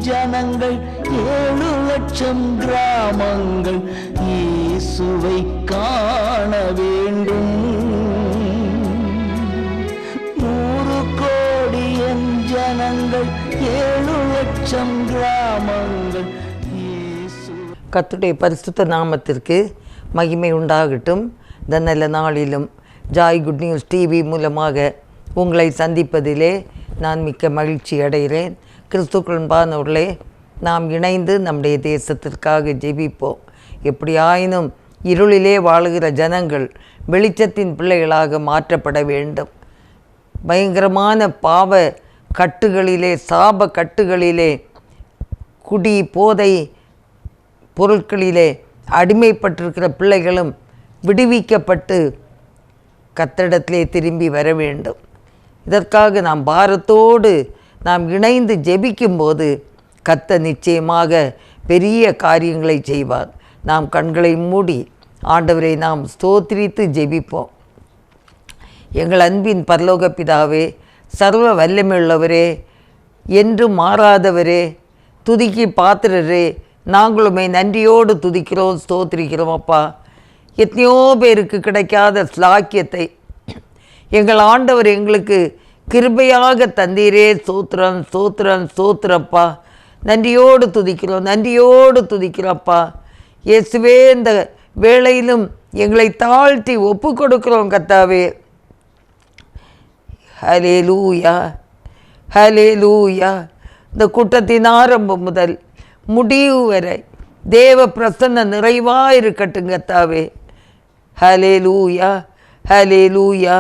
ஜனங்கள் 7 லட்சம் கிராமங்கள் இயேசுவை காண வேண்டும். 100 கோடி ஜனங்கள் 7 லட்சம் கிராமங்கள். கர்த்தருடைய பரிசுத்த நாமத்திற்கு மகிமை உண்டாகட்டும். இந்த நல்ல நாளிலும் ஜாய் குட் நியூஸ் டிவி மூலமாக உங்களை சந்திப்பதிலே நான் மிக்க மகிழ்ச்சி அடைகிறேன். கிறிஸ்துக்களே, நாம் இணைந்து நம்முடைய தேசத்திற்காக ஜெபிப்போம். எப்படியாயினும் இருளிலே வாழுகிற ஜனங்கள் வெளிச்சத்தின் பிள்ளைகளாக மாற்றப்பட வேண்டும். பயங்கரமான பாவ கட்டுகளிலே, சாப கட்டுகளிலே, குடி போதை பொருட்களிலே அடிமைப்பட்டிருக்கிற பிள்ளைகளும் விடுவிக்கப்பட்டு கர்த்தரிடத்திலே திரும்பி வர வேண்டும். இதற்காக நாம் பாரத்தோடு நாம் இணைந்து ஜெபிக்கும்போது கர்த்தர் நிச்சயமாக பெரிய காரியங்களை செய்வார். நாம் கண்களை மூடி ஆண்டவரை நாம் ஸ்தோத்திரித்து ஜெபிப்போம். எங்கள் அன்பின் பரலோக பிதாவே, சர்வ வல்லமையுள்ளவரே, என்று மாறாதவரே, துதிக்கு பாத்திரரே, நாங்களுமே நன்றியோடு துதிக்கிறோம், ஸ்தோத்திரிக்கிறோம். அப்பா, எத்தனையோ பேருக்கு கிடைக்காத ஸ்லாக்கியத்தை எங்கள் ஆண்டவர் எங்களுக்கு கிருபையாக தந்தீரே. ஸ்தோத்திரம் ஸ்தோத்திரம் ஸ்தோத்திரப்பா. நன்றியோடு துதிக்கிறோம், நன்றியோடு துதிக்கிறோம்ப்பா. இயேசுவே, இந்த வேளையிலும் எங்களை தாழ்த்தி ஒப்பு கொடுக்கிறோம் கர்த்தாவே. ஹல்லேலூயா, ஹல்லேலூயா. இந்த கூட்டத்தின் ஆரம்பம் முதல் முடிவு வரை தேவ பிரசன்ன நிறைவாக இருக்கட்டும் கர்த்தாவே. ஹல்லேலூயா, ஹல்லேலூயா.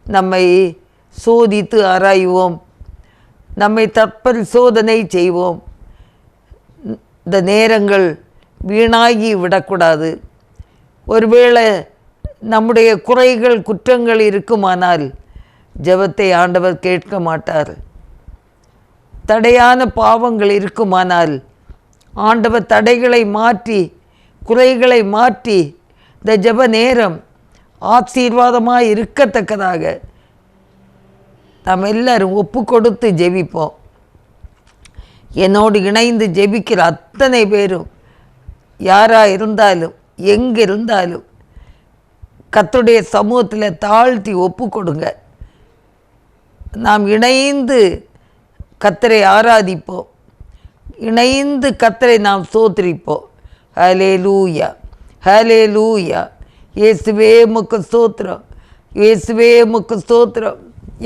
நம்மை சோதித்து ஆராய்வோம், நம்மை தற்பரிசோதனை செய்வோம். இந்த நேரங்கள் வீணாகி விடக்கூடாது. ஒருவேளை நம்முடைய குறைகள் குற்றங்கள் இருக்குமானால் ஜெபத்தை ஆண்டவர் கேட்க மாட்டார். தடையான பாவங்கள் இருக்குமானால் ஆண்டவர் தடைகளை மாற்றி, குறைகளை மாற்றி, இந்த ஜெப நேரம் ஆசீர்வாதமாக இருக்கத்தக்கதாக நாம் எல்லாரும் ஒப்பு கொடுத்து ஜெபிப்போம். என்னோடு இணைந்து ஜெபிக்கிற அத்தனை பேரும் யாராக இருந்தாலும் எங்கே இருந்தாலும் கர்த்தருடைய சமூகத்தில் தாழ்த்தி ஒப்பு கொடுங்க. நாம் இணைந்து கர்த்தரை ஆராதிப்போம், இணைந்து கர்த்தரை நாம் ஸ்தோத்திரிப்போம். ஹல்லேலூயா, ஹல்லேலூயா. இயேசுவே உமக்கு ஸ்தோத்திரம், இயேசுவே உமக்கு ஸ்தோத்திரம்.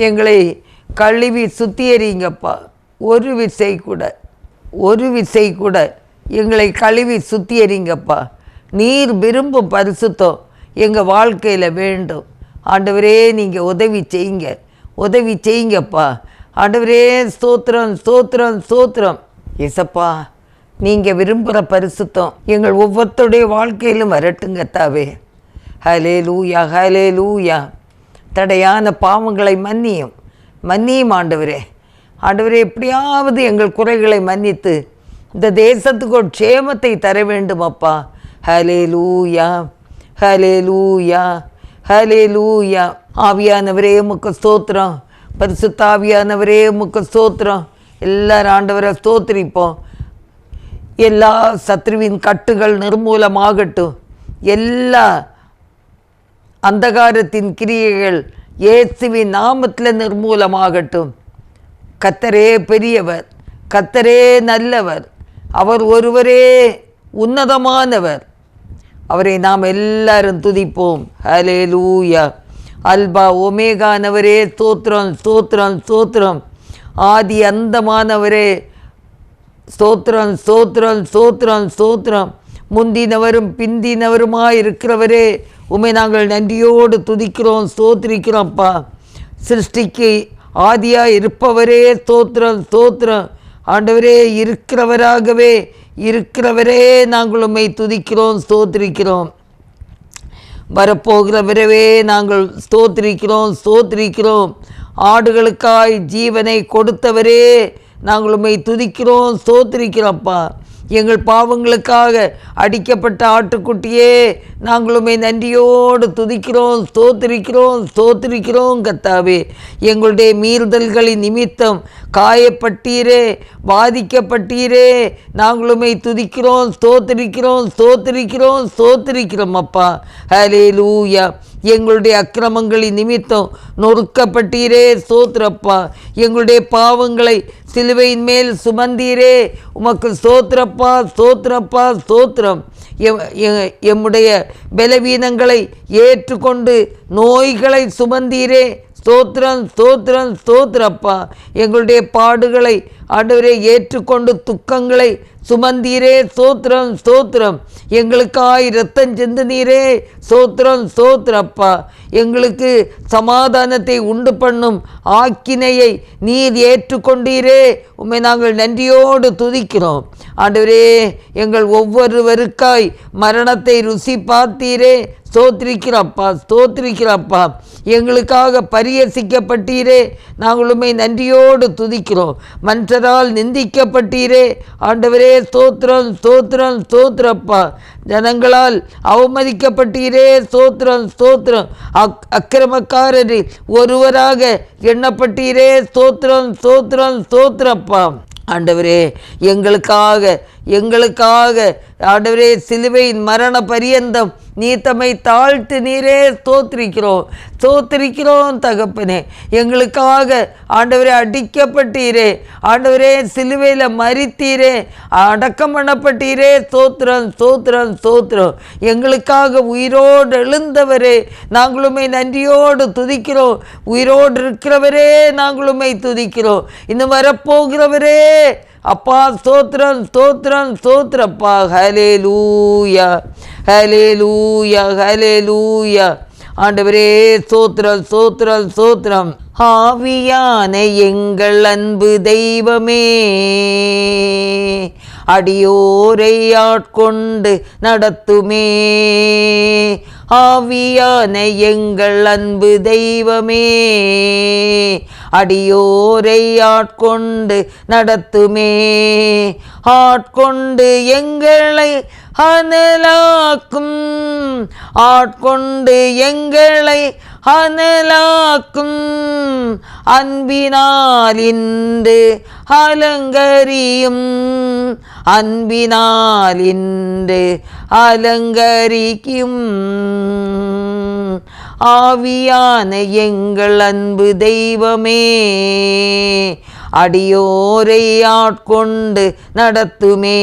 எங்களை கழுவி சுத்திகரிங்கப்பா. ஒரு விசை கூட எங்களை கழுவி சுத்திகரிங்கப்பா. நீர் விரும்பும் பரிசுத்தம் எங்கள் வாழ்க்கையில் வேண்டும். ஆண்டவரே, நீங்கள் உதவி செய்யுங்கப்பா. ஆண்டவரே, ஸ்தோத்திரம் ஸ்தோத்திரம் ஸ்தோத்திரம். ஏசப்பா, நீங்கள் விரும்புகிற பரிசுத்தம் எங்கள் ஒவ்வொருத்தருடைய வாழ்க்கையிலும் வரட்டுங்க தாவே. ஹல்லேலூயா, ஹல்லேலூயா. தடையான பாவங்களை மன்னியும் ஆண்டவரே. ஆண்டவரே, எப்படியாவது எங்கள் குறைகளை மன்னித்து இந்த தேசத்துக்கு ஒரு க்ஷேமத்தை தர வேண்டும் அப்பா. ஹல்லேலூயா, ஹல்லேலூயா, ஹல்லேலூயா. ஆவியானவரே உமக்கு ஸ்தோத்திரம், பரிசுத்த ஆவியானவரே உமக்கு ஸ்தோத்திரம். எல்லாரும் ஆண்டவரை ஸ்தோத்திரிப்போம். எல்லா சத்ருவின் கட்டுகள் நிர்மூலமாகட்டும். எல்லா அந்தகாரத்தின் கிரியைகள் இயேசுவின் நாமத்தில் நிர்மூலமாகட்டும். கர்த்தரே பெரியவர், கர்த்தரே நல்லவர், அவர் ஒருவரே உன்னதமானவர். அவரை நாம் எல்லாரும் துதிப்போம். ஹல்லேலூயா. அல்பா ஒமேகானவரே ஸ்தோத்திரம் ஸ்தோத்திரம் ஸ்தோத்திரம். ஆதி அந்தமானவரே ஸ்தோத்திரம் ஸ்தோத்திரம் ஸ்தோத்திரம் ஸ்தோத்திரம். முந்தினவரும் பிந்தினவருமாய் இருக்கிறவரே, உம்மை நாங்கள் நன்றியோடு துதிக்கிறோம், ஸ்தோத்திரிக்கிறோம்ப்பா. சிருஷ்டிக்கு ஆதியாக இருப்பவரே ஸ்தோத்திரம் ஸ்தோத்திரம். ஆண்டவரே, இருக்கிறவரே நாங்கள் உம்மை துதிக்கிறோம், ஸ்தோத்திரிக்கிறோம். வரப்போகிறவரவே நாங்கள் ஸ்தோத்திரிக்கிறோம். ஆடுகளுக்காய் ஜீவனை கொடுத்தவரே நாங்கள் உம்மை துதிக்கிறோம், ஸ்தோத்திரிக்கிறோம்ப்பா. எங்கள் பாவங்களுக்காக அடிக்கப்பட்ட ஆட்டுக்குட்டியே, நாங்களுமே நன்றியோடு துதிக்கிறோம், ஸ்தோத்திரிக்கிறோம் கர்த்தாவே. எங்களுடைய மீறுதல்களின் நிமித்தம் காயப்பட்டீரே, பாதிக்கப்பட்டீரே, நாங்களுமே துதிக்கிறோம், ஸ்தோத்திரிக்கிறோம் அப்பா. ஹல்லேலூயா. எங்களுடைய அக்கிரமங்களின் நிமித்தம் நொறுக்கப்பட்டீரே, ஸ்தோத்திரப்பா. எங்களுடைய பாவங்களை சிலுவையின் மேல் சுமந்தீரே, உமக்கு ஸ்தோத்திரம். எம்முடைய பலவீனங்களை ஏற்றுக்கொண்டு நோய்களை சுமந்தீரே, ஸ்தோத்திரப்பா. எங்களுடைய பாடுகளை ஆண்டவரே ஏற்றுக்கொண்டு துக்கங்களை சுமந்தீரே, ஸ்தோத்திரம். எங்களுக்காய் இரத்தம் சிந்தினீரே, ஸ்தோத்திரப்பா. எங்களுக்கு சமாதானத்தை உண்டு பண்ணும் ஆக்கினையை நீர் ஏற்றுக்கொண்டீரே, உம்மை நாங்கள் நன்றியோடு துதிக்கிறோம் ஆண்டவரே. எங்கள் ஒவ்வொருவருக்காய் மரணத்தை ருசி பார்த்தீரே, ஸ்தோத்திரிக்கிறப்பா. எங்களுக்காக பரியசிக்கப்பட்டீரே, நாங்களுமே நன்றியோடு துதிக்கிறோம். மற்றரால் நிந்திக்கப்பட்டீரே ஆண்டவரே, ஸ்தோத்திரப்பா. ஜனங்களால் அவமதிக்கப்பட்டீரே, ஸ்தோத்திரம். அக்கிரமக்காரரில் ஒருவராக எண்ணப்பட்டீரே, ஸ்தோத்திரப்பா. ஆண்டவரே, எங்களுக்காக ஆண்டவரே சிலுவையின் மரண பரியந்தம் நீ தம்மை தாழ்த்து நீரே, ஸ்தோத்திரிக்கிறோம் தகப்பனே. எங்களுக்காக ஆண்டவரே அடிக்கப்பட்டீரே, ஆண்டவரே சிலுவையில் மரித்தீரே, அடக்கம் பண்ணப்பட்டீரே, ஸ்தோத்திரம். எங்களுக்காக உயிரோடு எழுந்தவரே, நாங்களுமே நன்றியோடு துதிக்கிறோம். உயிரோடு இருக்கிறவரே, நாங்களுமே துதிக்கிறோம். இன்னும் வரப்போகிறவரே அப்பா, ஸ்தோத்திரப்பா. ஹல்லேலூயா. ஆண்டவரே, ஸ்தோத்திரம். ஆவியான எங்கள் அன்பு தெய்வமே, அடியோரை ஆட்கொண்டு நடத்துமே. ஆவியான எங்கள் அன்பு தெய்வமே, அடியோரை ஆட்கொண்டு நடத்துமே. ஆட்கொண்டு எங்களை அனலாக்கும், ஆட்கொண்டு எங்களை அனலாக்கும். அன்பினால் இன்று அலங்கரியும், அன்பினால் இன்று அலங்கரிக்கும். ஆவியான எங்கள் அன்பு தெய்வமே, அடியோரை ஆட்கொண்டு நடத்துமே.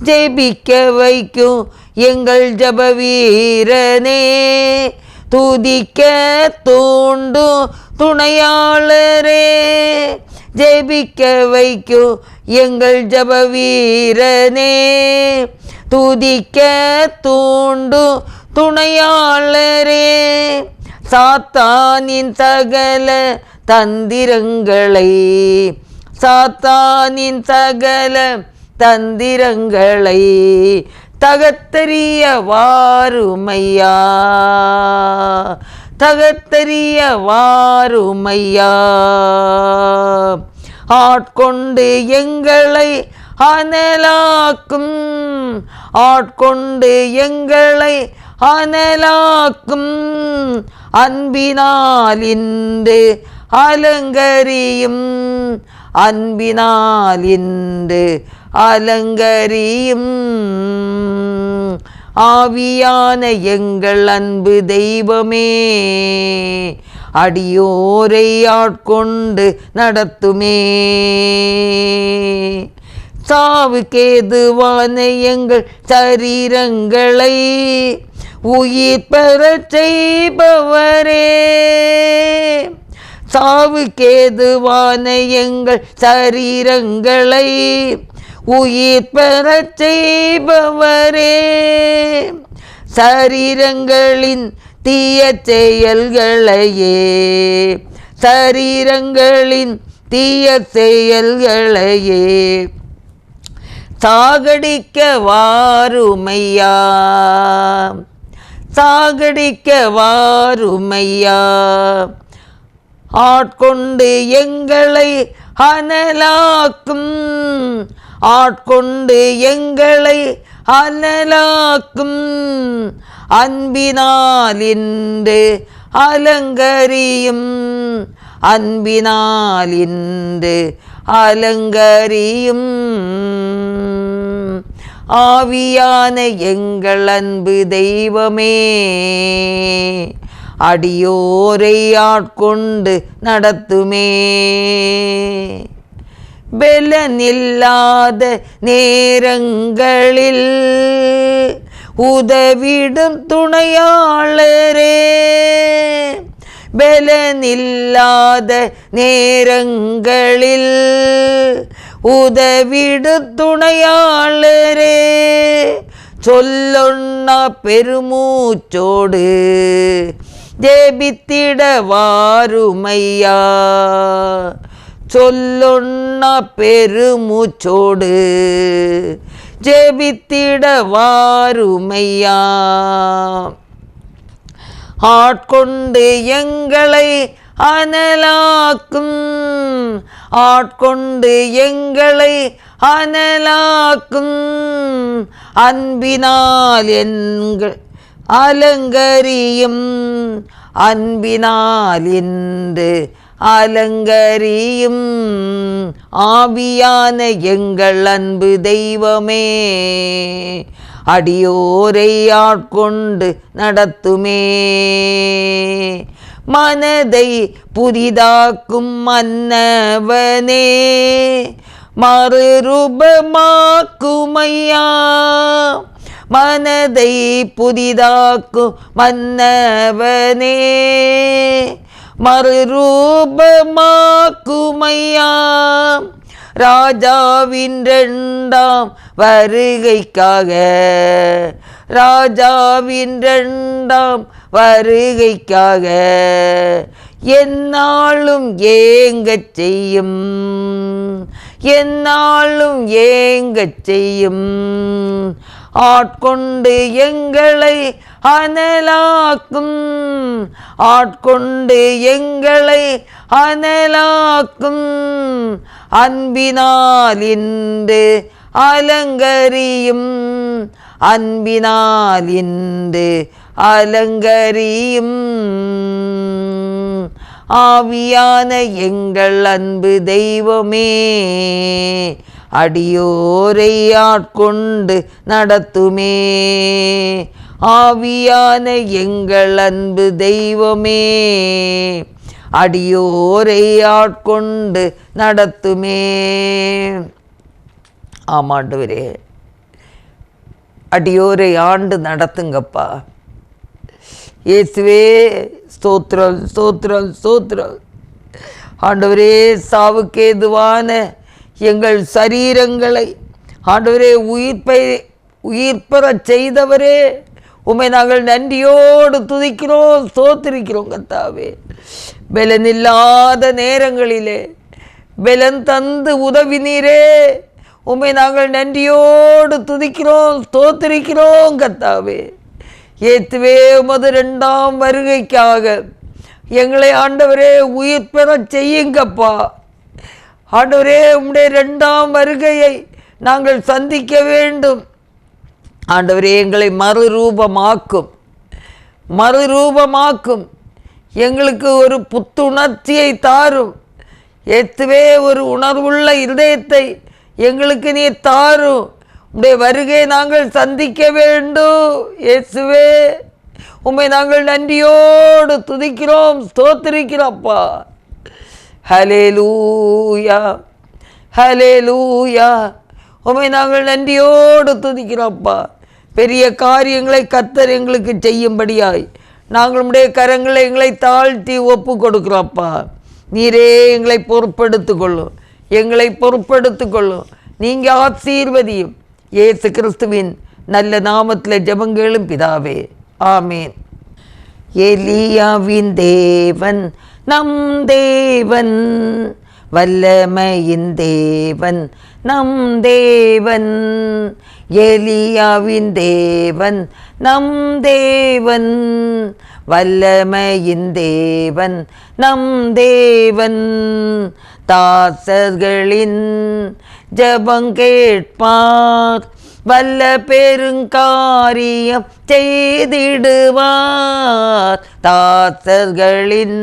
ஜெபிக்க வைக்கும் எங்கள் ஜப வீரனே, துதிக்க தூண்டும் துணையாளரே. ஜெபிக்க வைக்கும் எங்கள் ஜப வீரனே, துதிக்க தூண்டும் துணையாளரே. சாத்தானின் சகல தந்திரங்களை, சாத்தானின் சகல தந்திரங்களை தகத்தறிய வாருமையா, தகத்தறிய வாருமையா. ஆட்கொண்டு எங்களை அனலாக்கும், ஆட்கொண்டு எங்களை அனலாக்கும். அன்பினால் இன்று அலங்கரியும், அன்பினால் இன்று அலங்கரியும். ஆவியான எங்கள் அன்பு தெய்வமே, அடியோரை ஆட்கொண்டு நடத்துமே. சாவுக்கேதுவான எங்கள் சரீரங்களை உயிர் பெறச் செய்பவரே, சாவுக்கேதுவான எங்கள் சரீரங்களை உயிர் பெறச் செய்பவரே. சரீரங்களின் தீய செயல்களையே, சரீரங்களின் தீய செயல்களையே சாகடிக்க வாருமையா, சாகடிக்க வாருமையா. ஆட்கொண்டு எங்களை அனலாக்கும், ஆட்கொண்டு எங்களை அனலாக்கும் அன்பினால் இன்று அலங்கரியும் அன்பினால் இன்று அலங்கரியும் ஆவியான எங்கள் அன்பு தெய்வமே அடியோரை ஆட்கொண்டு நடத்துமே பெலனில்லாத நேரங்களில் உதவிடும் துணையாளரே பெலனில்லாத நேரங்களில் உதவிடும் துணையாளரே சொல்லொன்னா பெருமூச்சோடு ஜெபித்திட வாருமையா சொல்லொன்னா பெருமூச்சோடு ஜெபித்திட வாருமையா ஆட்கொண்டு எங்களை அனலாக்கும் ஆட்கொண்டு எங்களை அனலாக்கும் அன்பினால் எங்கள் அலங்கரியும் அன்பினால் இன்று அலங்கரியும் ஆவியான எங்கள் அன்பு தெய்வமே அடியோரை ஆட்கொண்டு நடத்துமே மனதை புதிதாக்கும் மன்னவனே மறுரூபமாக்குமையா மனதை புதிதாக்கும் மன்னவனே மறுரூபமாக்குமையா ராஜாவின் 2ஆம் வருகைக்காக ராஜாவின் 2ஆம் வருகைக்காக எந்நாளும் ஏங்கச் செய்யும் எந்நாளும் ஏங்கச் செய்யும் ஆட்கொண்டு எங்களை அனலாக்கும் ஆட்கொண்டு எங்களை அனலாக்கும் அன்பினால் இன்று அலங்கரியும் அன்பினால் இன்று அலங்கரியும் ஆவியான எங்கள் அன்பு தெய்வமே அடியோரை ஆட்கொண்டு நடத்துமே ஆவியான எங்கள் அன்பு தெய்வமே அடியோரை ஆட்கொண்டு நடத்துமே. ஆமாண்டவரே, அடியோரை ஆண்டு நடத்துங்கப்பா. இயேசுவே ஸ்தோத்திரம் ஸ்தோத்திரம் ஸ்தோத்திரம். ஆண்டவரே, சாவுக்கு ஏதுவான எங்கள் சரீரங்களை ஆண்டவரே உயிர்ப்பெறச் செய்தவரே, உம்மை நாங்கள் நன்றியோடு துதிக்கிறோம், ஸ்தோத்திரிக்கிறோம். கர்த்தாவே, பலனில்லாத நேரங்களிலே பலன் தந்து உதவினீரே, உம்மை நாங்கள் நன்றியோடு துதிக்கிறோம், ஸ்தோத்திரிக்கிறோம். கர்த்தாவே, இயேசுவே, உமது 2ஆம் வருகைக்காக எங்களை ஆண்டவரே உயிர் பெறச் செய்யுங்கப்பா. ஆண்டவரே, உம்முடைய 2ஆம் வருகையை நாங்கள் சந்திக்க வேண்டும். ஆண்டவரே, எங்களை மறுரூபமாக்கும் எங்களுக்கு ஒரு புத்துணர்ச்சியை தாரும். ஏத்துவே, ஒரு உணர்வுள்ள இதயத்தை எங்களுக்கு நீ தாரும். உம்முடைய வருகை நாங்கள் சந்திக்க வேண்டும். இயேசுவே, உம்மை நாங்கள் நன்றியோடு துதிக்கிறோம், ஸ்தோத்திரிக்கிறோம்ப்பா. ஹல்லேலூயா, ஹல்லேலூயா. உம்மை நாங்கள் நன்றியோடு துதிக்கிறோம்ப்பா. பெரிய காரியங்களை கர்த்தர் எங்களுக்கு செய்யும்படியாய் நாங்கள் உம்முடைய கரங்களை எங்களை தாழ்த்தி ஒப்பு கொடுக்குறோம்ப்பா. நீரே எங்களை பொறுப்படுத்திக் கொள்ளும். நீங்கள் ஆசீர்வதியும். இயேசு கிறிஸ்துவின் நல்ல நாமத்தில் ஜெபங்களும் பிதாவே, ஆமேன். எலியாவின் தேவன் நம் தேவன், வல்லமையின் தேவன் நம் தேவன். எலியாவின் தேவன் நம் தேவன், வல்லமையின் தேவன் நம் தேவன். தாசர்களின் ஜபங்கேட்பார், வல்ல பெருங்காரியம் செய்திடுவார். தாசர்களின்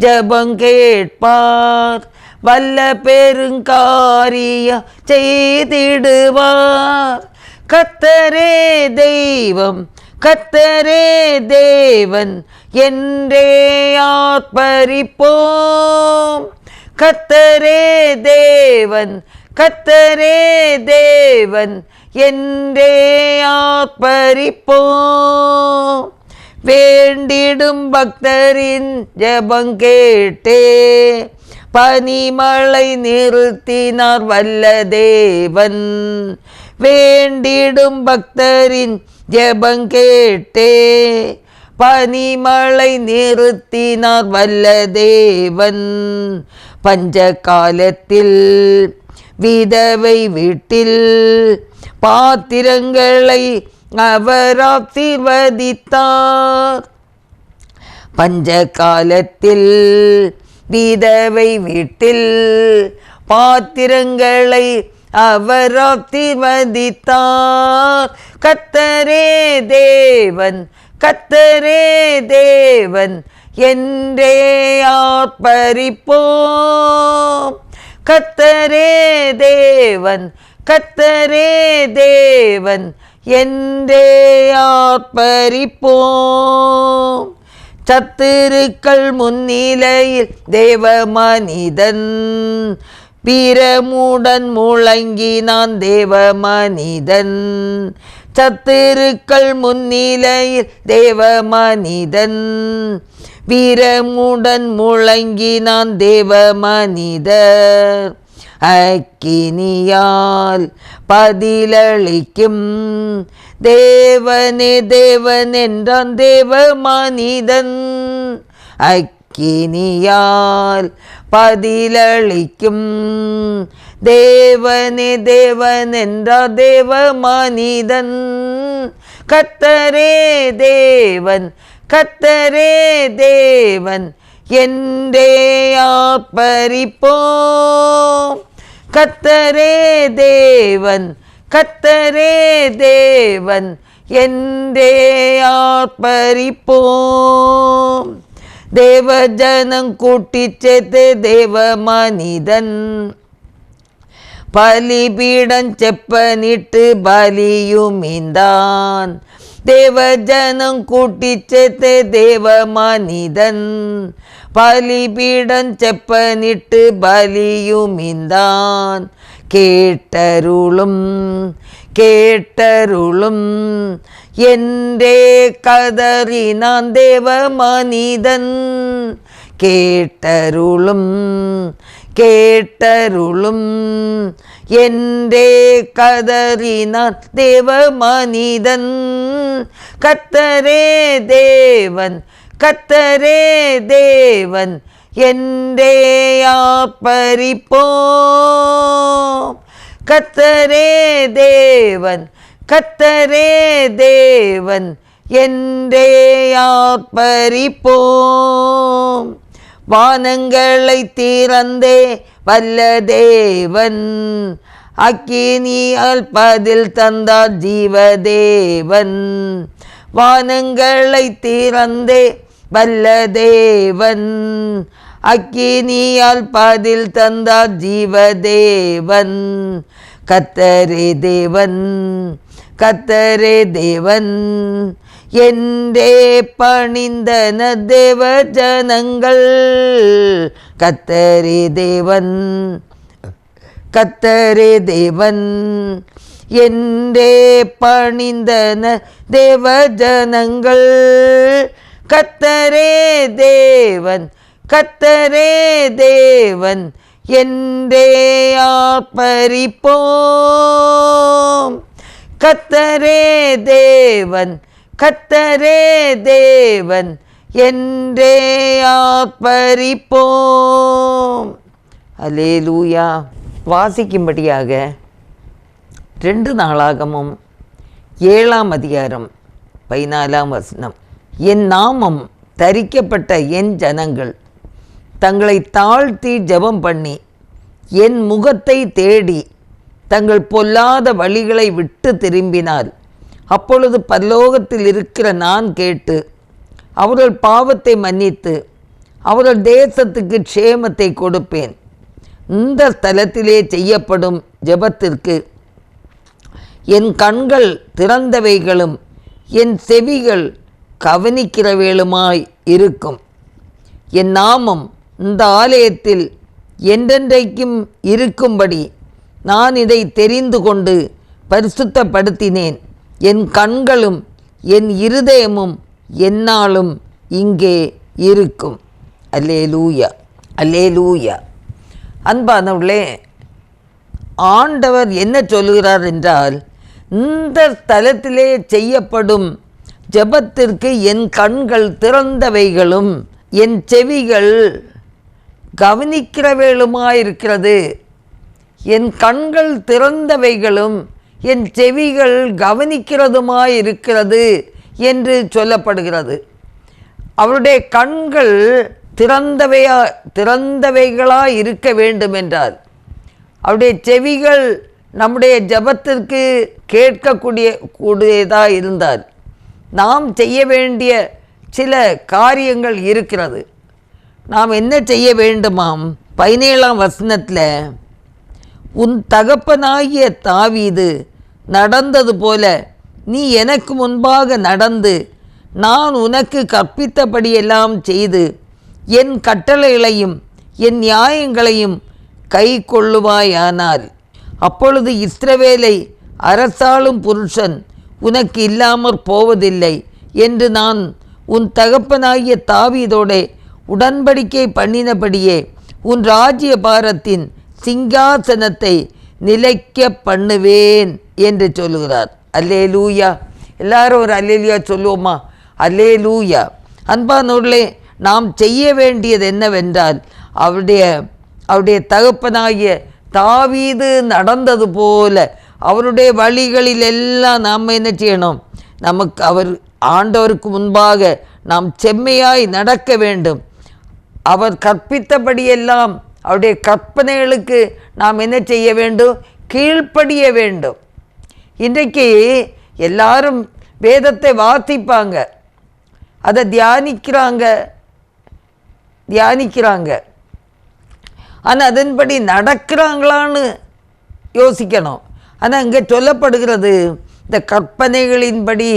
ஜபங்கேட்பார், வல்ல பெருங்காரியம் செய்திடுவார். கர்த்தரே தெய்வம், கர்த்தரே தேவன் என்றே ஆர்ப்பரிப்போம். கர்த்தரே தேவன், கர்த்தரே தேவன் என்றே ஆர்ப்பரிப்போம். வேண்டிடும் பக்தரின் ஜெபங்கேட்டே பனிமழை நிறுத்தினார் வல்ல தேவன். வேண்டிடும் பக்தரின் ஜெபங்கேட்டே பனிமழை நிறுத்தினார் வல்ல தேவன். பஞ்ச காலத்தில் விதவை வீட்டில் பாத்திரங்களை அவர் ஆசீர்வதித்தார். பஞ்ச காலத்தில் விதவை வீட்டில் பாத்திரங்களை அவர் ஆசீர்வதித்தார். கர்த்தரே தேவன், கர்த்தரே தேவன் என்றே ஆர்ப்பரிப்போம். கர்த்தரே தேவன், கர்த்தரே தேவன் என்றே ஆர்ப்பரிப்போம். சத்துருக்கள் முன்னிலையில் தேவ மனிதன் வீரமுடன் முழங்கினான் தேவ மனிதன். சத்துருக்கள் முன்னிலையில் தேவ மனிதன் வீரமுடன் முழங்கினான் தேவ மனிதர். அக்கினியால் பதிலளிக்கும் தேவனே தேவன் என்றான் தேவ மனிதன். அக்கினியால் பதிலளிக்கும் தேவனே தேவன் என்றார் தேவ மனிதன். கர்த்தரே தேவன், கர்த்தரே தேவன் என்றே ஆர்ப்பரிப்போம். கர்த்தரே தேவன், கர்த்தரே தேவன் என்றே ஆர்ப்பரிப்போம். தேவ ஜனம் கூட்டிச் சேர்த்து தேவ மனிதன் பலிபீடம் செப்பனிட்டு பலியுமிந்தான். தேவ ஜனம் கூட்டிச் சேர்த்து தேவ மனிதன் பலிபீடம் செப்பனிட்டு பலியுமிந்தான். கேட்டருளும் கேட்டருளும் என்றே கதறினான் தேவ மனிதன். கேட்டருளும் கேட்டருளும் என்றே கதறினான் தேவ மனிதன். கர்த்தரே தேவன், கர்த்தரே தேவன் என்றே ஆர்ப்பரிப்போம். கர்த்தரே தேவன், கர்த்தரே தேவன் என்றே ஆர்ப்பரிப்போம். வானங்களை திறந்தே வல்ல தேவன் அக்கினியால் பதில் தந்தார் ஜீவதேவன். வானங்களை திறந்தே வல்ல தேவன் அக்கினியால் பதில் தந்தார் ஜீவதேவன். கர்த்தரே தேவன், கர்த்தரே தேவன் என்றே பணிந்தன தேவ ஜனங்கள். கர்த்தரே தேவன், கர்த்தரே தேவன் என்றே பணிந்தன தேவ ஜனங்கள். கர்த்தரே தேவன், கர்த்தரே தேவன் என்றே ஆர்ப்பரிப்போம். கர்த்தரே தேவன், கர்த்தரே தேவன் என்றே ஆர்ப்பரிப்போம். அல்லேலூயா. வாசிக்கும்படியாக 2 நாளாகமும் 7ஆம் அதிகாரம் 14ஆம் வசனம். என் நாமம் தரிக்கப்பட்ட என் ஜனங்கள் தங்களை தாழ்த்தி ஜெபம் பண்ணி என் முகத்தை தேடி தங்கள் பொல்லாத வழிகளை விட்டு திரும்பினார். அப்பொழுது பரலோகத்தில் இருக்கிற நான் கேட்டு அவர்கள் பாவத்தை மன்னித்து அவர்கள் தேசத்துக்கு க்ஷேமத்தை கொடுப்பேன். இந்த ஸ்தலத்திலே செய்யப்படும் ஜெபத்திற்கு என் கண்கள் திறந்தவைகளும் என் செவிகள் கவனிக்கிறவைகளுமாய் இருக்கும். என் நாமம் இந்த ஆலயத்தில் என்றென்றைக்கும் இருக்கும்படி நான் இதை தெரிந்து கொண்டு பரிசுத்தப்படுத்தினேன். என் கண்களும் என் இருதயமும் எந்நாளும் இங்கே இருக்கும். அல்லேலூயா, அல்லேலூயா. அன்பானவர்களே, ஆண்டவர் என்ன சொல்கிறார் என்றால், இந்த ஸ்தலத்திலே செய்யப்படும் ஜெபத்திற்கு என் கண்கள் திறந்தவைகளும் என் செவிகள் கவனிக்கிறவைகளுமாயிருக்கிறது. என் கண்கள் திறந்தவைகளும் என் செவிகள் கவனிக்கிறதுமாயிருக்கிறது என்று சொல்லப்படுகிறது. அவருடைய கண்கள் திறந்தவைகளாய் இருக்க வேண்டும் என்றால், அவருடைய செவிகள் நம்முடைய ஜெபத்திற்கு கேட்கக்கூடியதாக இருந்தால், நாம் செய்ய வேண்டிய சில காரியங்கள் இருக்கிறது. நாம் என்ன செய்ய வேண்டுமாம்? 17ஆம் வசனத்தில், உன் தகப்பனாகிய தாவீது நடந்தது போல நீ எனக்கு முன்பாக நடந்து நான் உனக்கு கற்பித்தபடியெல்லாம் செய்து என் கட்டளைகளையும் என் நியாயங்களையும் கை கொள்ளுவாயானால், அப்பொழுது இஸ்ரவேலை அரசாளும் புருஷன் உனக்கு இல்லாமற் போவதில்லை என்று நான் உன் தகப்பனாகிய தாவீதோடே உடன்படிக்கை பண்ணினபடியே உன் ராஜ்ய பாரத்தின் சிங்காசனத்தை நிலைக்க பண்ணுவேன் என்று சொல்லுகிறார். அல்லேலூயா. எல்லாரும் ஒரு அல்லேலூயா சொல்லுவோமா? அல்லேலூயா. அன்பானவர்களே, நாம் செய்ய வேண்டியது என்னவென்றால், அவருடைய தகப்பனாகிய தாவீது நடந்தது போல அவருடைய வழிகளில் எல்லாம் நாம் என்ன செய்யணும்? நமக்கு ஆண்டவருக்கு முன்பாக நாம் செம்மையாய் நடக்க வேண்டும். அவர் கற்பித்தபடியெல்லாம் அவருடைய கற்பனைகளுக்கு நாம் என்ன செய்ய வேண்டும்? கீழ்ப்படிய வேண்டும். இன்றைக்கு எல்லாரும் வேதத்தை வாசிப்பாங்க, அதை தியானிக்கிறாங்க. ஆனால் அதன்படி நடக்கிறாங்களான்னு யோசிக்கணும். ஆனால் இங்கே சொல்லப்படுகிறது, இந்த கற்பனைகளின்படி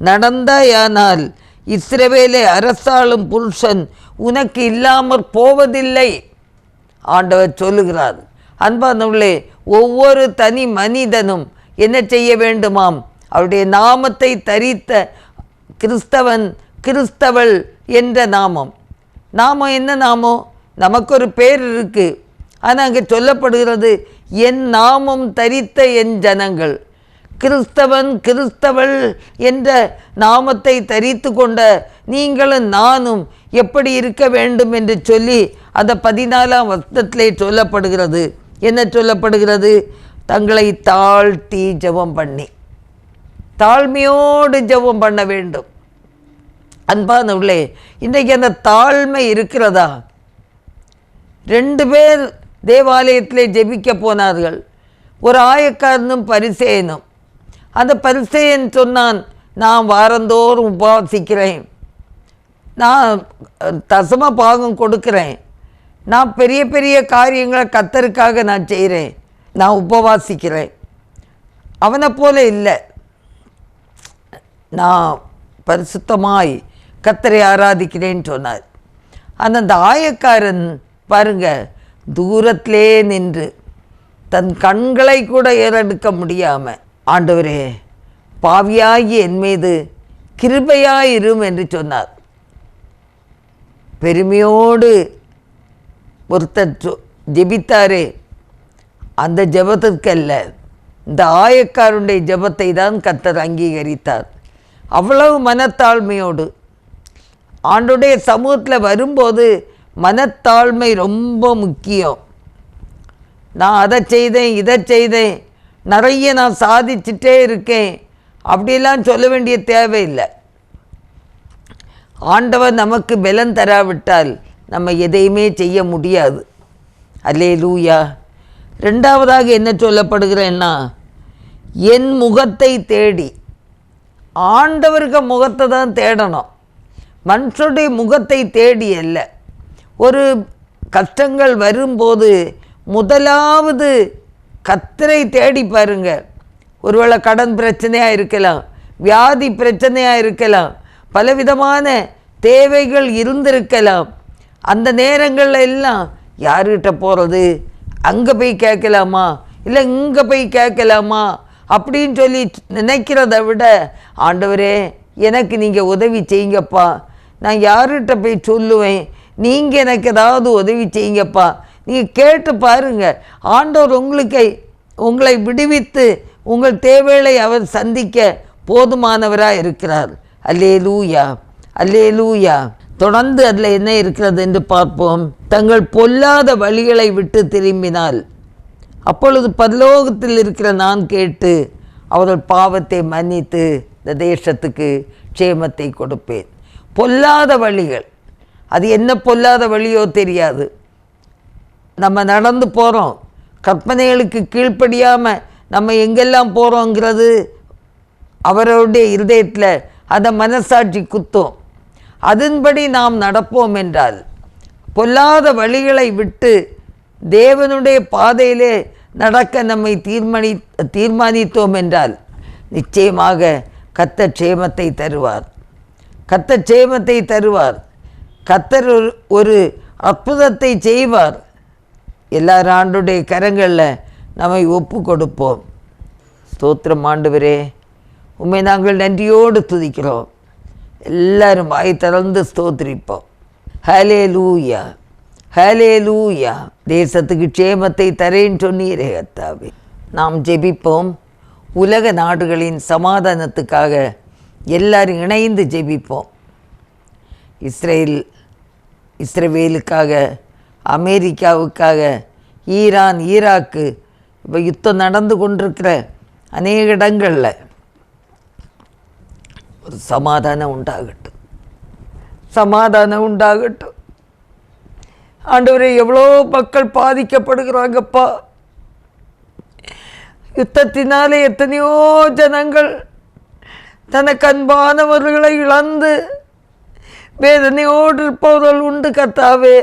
நடந்தாயானால் இஸ்ரவேலை அரசாளும் புருஷன் உனக்கு இல்லாமற் போவதில்லை ஆண்டவர் சொல்லுகிறார். அன்பானவர்களே, ஒவ்வொரு தனி மனிதனும் என்ன செய்ய வேண்டுமாம்? அவருடைய நாமத்தை தரித்த கிறிஸ்தவள் என்ற நாமம் என்ன நாமம்? நமக்கு ஒரு பேர் இருக்குது. ஆனால் அங்கே சொல்லப்படுகிறது, என் நாமம் தரித்த என் ஜனங்கள். கிறிஸ்தவள் என்ற நாமத்தை தரித்து கொண்ட நீங்களும் நானும் எப்படி இருக்க வேண்டும் என்று சொல்லி அந்த 14ஆம் வசனத்திலே சொல்லப்படுகிறது. என்ன சொல்லப்படுகிறது? தங்களை தாழ்த்தி ஜெபம் பண்ணி, தாழ்மையோடு ஜெபம் பண்ண வேண்டும். அன்பானவர்களே, இன்றைக்கு அந்த தாழ்மை இருக்கிறதா? 2 பேர் தேவாலயத்திலே ஜெபிக்க போனார்கள், ஒரு ஆயக்காரனும் பரிசேயனும். அந்த பரிசேயன் சொன்னான், நான் வாரந்தோறும் உபவாசிக்கிறேன், நான் தசம பாகம் கொடுக்கிறேன், நான் பெரிய பெரிய காரியங்களை கர்த்தருக்காக நான் செய்கிறேன், நான் உபவாசிக்கிறேன். அவனை போல இல்லை, நான் பரிசுத்தமாய் கர்த்தரை ஆராதிக்கிறேன்னு சொன்னார். அந்த ஆயக்காரன் பாருங்க, தூரத்திலே நின்று தன் கண்களை கூட ஏறெடுக்க முடியாமல், ஆண்டவரே பாவியாகி என் மீது கிருபையாயிரும் என்று சொன்னார். பெருமையோடு ஒருத்தர் ஜெபித்தாரே, அந்த ஜெபத்திற்கல்ல, இந்த ஆயக்காருடைய ஜெபத்தை தான் கர்த்தர் அங்கீகரித்தார். அவ்வளவு மனத்தாழ்மையோடு ஆண்டுடைய சமூகத்தில் வரும்போது மனத்தாழ்மை ரொம்ப முக்கியம். நான் அதை செய்தேன், இதை செய்தேன், நிறைய நான் சாதிச்சுட்டே இருக்கேன் அப்படிலாம் சொல்ல வேண்டிய தேவையில்லை. ஆண்டவர் நமக்கு பலன் தராவிட்டால் நம்ம எதையுமே செய்ய முடியாது. அல்லேலூயா. ரெண்டாவதாக என்ன சொல்லப்படுகிறேன்னா, என் முகத்தை தேடி. ஆண்டவருக்கு முகத்தை தான் தேடணும், மனுஷனுடைய முகத்தை தேடி அல்ல. ஒரு கஷ்டங்கள் வரும்போது முதலாவது கர்த்தரை தேடி பாருங்க. ஒருவேளை கடன் பிரச்சனையாக இருக்கலாம், வியாதி பிரச்சனையாக இருக்கலாம், பலவிதமான தேவைகள் இருந்திருக்கலாம். அந்த நேரங்களில் எல்லாம் யார்கிட்ட போகிறது, அங்கே போய் கேட்கலாமா இல்லை இங்கே போய் கேட்கலாமா அப்படின்னு சொல்லி நினைக்கிறத விட, ஆண்டவரே எனக்கு நீங்கள் உதவி செய்யுங்கப்பா, நான் யார்கிட்ட போய் சொல்லுவேன், நீங்கள் எனக்கு ஏதாவது உதவி செய்யுங்கப்பா, நீங்கள் கேட்டு பாருங்கள். ஆண்டவர் உங்களை விடுவித்து உங்கள் தேவைகளை அவர் சந்திக்க போதுமானவராக இருக்கிறார். அல்லேலூயா, அல்லேலூயா. தொடர்ந்து அதில் என்ன இருக்கிறது என்று பார்ப்போம். தங்கள் பொல்லாத வழிகளை விட்டு திரும்பினால் அப்பொழுது பரலோகத்தில் இருக்கிற நான் கேட்டு அவர்கள் பாவத்தை மன்னித்து இந்த தேசத்துக்கு க்ஷேமத்தை கொடுப்பேன். பொல்லாத வழிகள், அது என்ன பொல்லாத வழியோ தெரியாது. நம்ம நடந்து போகிறோம், கற்பனைகளுக்கு கீழ்ப்படியாமல் நம்ம எங்கெல்லாம் போகிறோங்கிறது அவருடைய இருதயத்தில் அந்த மனசாட்சி குத்தும். அதன்படி நாம் நடப்போம் என்றால், பொல்லாத வழிகளை விட்டு தேவனுடைய பாதையிலே நடக்க நம்மை தீர்மானித்தோம் என்றால் நிச்சயமாக கர்த்தர் க்ஷேமத்தை தருவார். கர்த்தர் க்ஷேமத்தை தருவார். கர்த்தர் ஒரு அற்புதத்தை செய்வார். எல்லார் ஆண்டுடைய கரங்களில் நம்மை ஒப்பு கொடுப்போம். ஸ்தோத்திரம் ஆண்டவரே, உம்மை நாங்கள் நன்றியோடு துதிக்கிறோம். எல்லாரும் வாய் திறந்து ஸ்தோத்திரிப்போம். ஹல்லேலூயா, ஹல்லேலூயா. தேசத்துக்கு க்ஷேமத்தை தரேன்னு சொன்னீரே கர்த்தாவே. நாம் ஜெபிப்போம். உலக நாடுகளின் சமாதானத்துக்காக எல்லாரும் இணைந்து ஜெபிப்போம். இஸ்ரவேலுக்காக, அமெரிக்காவுக்காக, ஈரான், ஈராக்கு, இப்போ யுத்தம் நடந்து கொண்டிருக்கிற அநேக இடங்களில் ஒரு சமாதானம் உண்டாகட்டும், சமாதானம் உண்டாகட்டும். ஆண்டவரே, எவ்வளோ மக்கள் பாதிக்கப்படுகிறாங்கப்பா. யுத்தத்தினாலே எத்தனையோ ஜனங்கள் தனக்கு அன்பானவர்களை இழந்து வேதனையோடு இருப்பவர்கள் உண்டு கர்த்தாவே.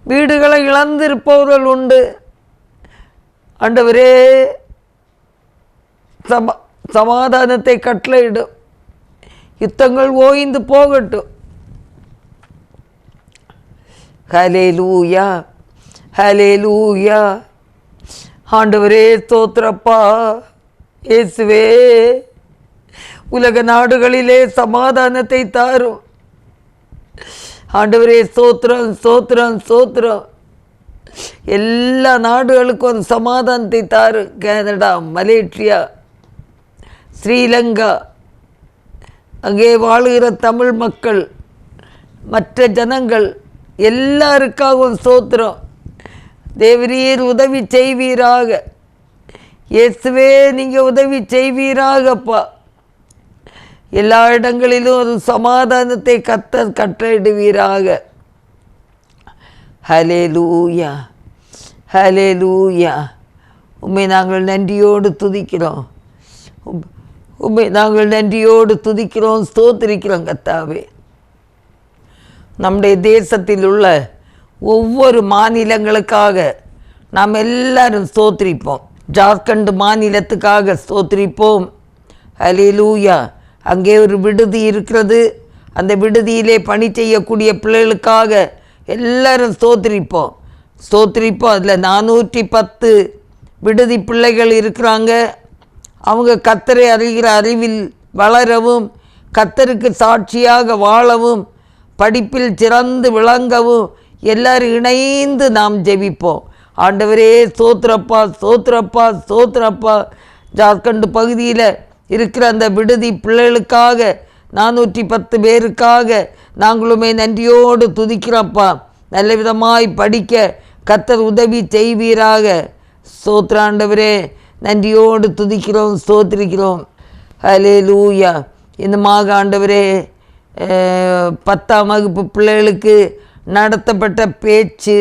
வீடுகளை இழந்து இருப்பவர்கள் உண்டு. ஆண்டவரே, சமாதானத்தை கட்டளையிடும். யுத்தங்கள் ஓய்ந்து போகட்டும். ஹல்லேலூயா, ஹல்லேலூயா. ஆண்டவரே ஸ்தோத்திரப்பா. இயேசுவே, உலக நாடுகளிலே சமாதானத்தை தாரும். ஆண்டவரே ஸ்தோத்திரம், ஸ்தோத்திரம், ஸ்தோத்திரம். எல்லா நாடுகளுக்கும் ஒரு சமாதானத்தை தாரு. கனடா, மலேசியா, ஸ்ரீலங்கா, அங்கே வாழுகிற தமிழ் மக்கள், மற்ற ஜனங்கள் எல்லாருக்காகவும் ஸ்தோத்திரம். தேவரீர் உதவி செய்வீராக. இயேசுவே, நீங்கள் உதவி செய்வீராகப்பா. எல்லா இடங்களிலும் ஒரு சமாதானத்தை கட்டளையிடுவீராக. ஹல்லேலூயா, ஹல்லேலூயா. உம்மை நாங்கள் நன்றியோடு துதிக்கிறோம். உம்மை நாங்கள் நன்றியோடு துதிக்கிறோம், ஸ்தோத்திரிக்கிறோம் கர்த்தாவே. நம்முடைய தேசத்தில் உள்ள ஒவ்வொரு மாநிலங்களுக்காக நாம் எல்லாரும் ஸ்தோத்திரிப்போம். ஜார்க்கண்ட் மாநிலத்துக்காக ஸ்தோத்திரிப்போம். ஹல்லேலூயா. அங்கே ஒரு விடுதி இருக்கிறது. அந்த விடுதியிலே பணி செய்யக்கூடிய பிள்ளைகளுக்காக எல்லாரும் ஸ்தோத்திரிப்போம், ஸ்தோத்திரிப்போம். அதில் 410 விடுதி பிள்ளைகள் இருக்கிறாங்க. அவங்க கர்த்தரை அறிகிற அறிவில் வளரவும், கர்த்தருக்கு சாட்சியாக வாழவும், படிப்பில் சிறந்து விளங்கவும் எல்லாரும் இணைந்து நாம் ஜெபிப்போம். ஆண்டவரே ஸ்தோத்திரப்பா, ஸ்தோத்திரப்பா, ஸ்தோத்திரப்பா. ஜார்க்கண்ட் பகுதியில் இருக்கிற அந்த விடுதி பிள்ளைகளுக்காக 410 பேருக்காக நாங்களுமே நன்றியோடு துதிக்கிறப்பா. நல்ல விதமாய் படிக்க கர்த்தர் உதவி செய்வீராக. ஸ்தோத்திர ஆண்டவரே, நன்றியோடு துதிக்கிறோம், ஸ்தோத்திரிக்கிறோம். ஹல்லேலூயா. இந்த ஆண்டவரே, 10ஆம் வகுப்பு பிள்ளைகளுக்கு நடத்தப்பட்ட பேச்சு,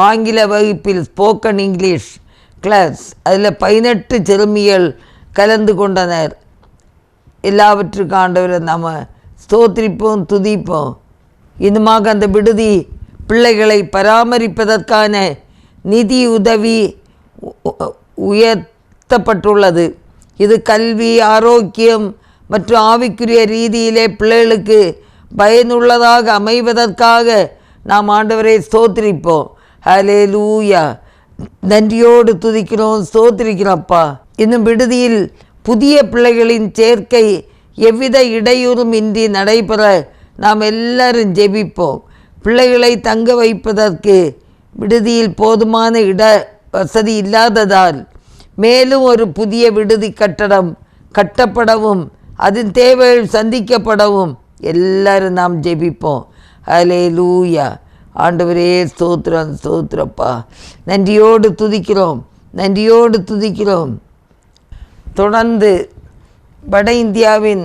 ஆங்கில வகுப்பில் ஸ்போக்கன் இங்கிலீஷ் கிளாஸ், அதில் 18 சிறுமிகள் கலந்து கொண்டனர். எல்லாவற்றுக்கும் ஆண்டவரை நம்ம ஸ்தோத்திரிப்போம், துதிப்போம். இன்னுமாக அந்த விடுதி பிள்ளைகளை பராமரிப்பதற்கான நிதி உதவி உயர்த்தப்பட்டுள்ளது. இது கல்வி, ஆரோக்கியம் மற்றும் ஆவிக்குரிய ரீதியிலே பிள்ளைகளுக்கு பயனுள்ளதாக அமைவதற்காக நாம் ஆண்டவரை ஸ்தோத்திரிப்போம். ஹல்லேலூயா. நன்றியோடு துதிக்கிறோம், ஸ்தோத்திரிக்கிறோம்ப்பா. இன்னும் விடுதியில் புதிய பிள்ளைகளின் சேர்க்கை எவ்வித இடையூறும் இன்றி நடைபெற நாம் எல்லாரும் ஜெபிப்போம். பிள்ளைகளை தங்க வைப்பதற்கு விடுதியில் போதுமான இட வசதி இல்லாததால் மேலும் ஒரு புதிய விடுதி கட்டடம் கட்டப்படவும் அதன் தேவைகள் சந்திக்கப்படவும் எல்லாரும் நாம் ஜெபிப்போம். ஹல்லேலூயா. ஆண்டவரே ஸ்தோத்திரம், ஸ்தோத்திரப்பா. நன்றியோடு துதிக்கிறோம், நன்றியோடு துதிக்கிறோம். தொடர்ந்து வட இந்தியாவின்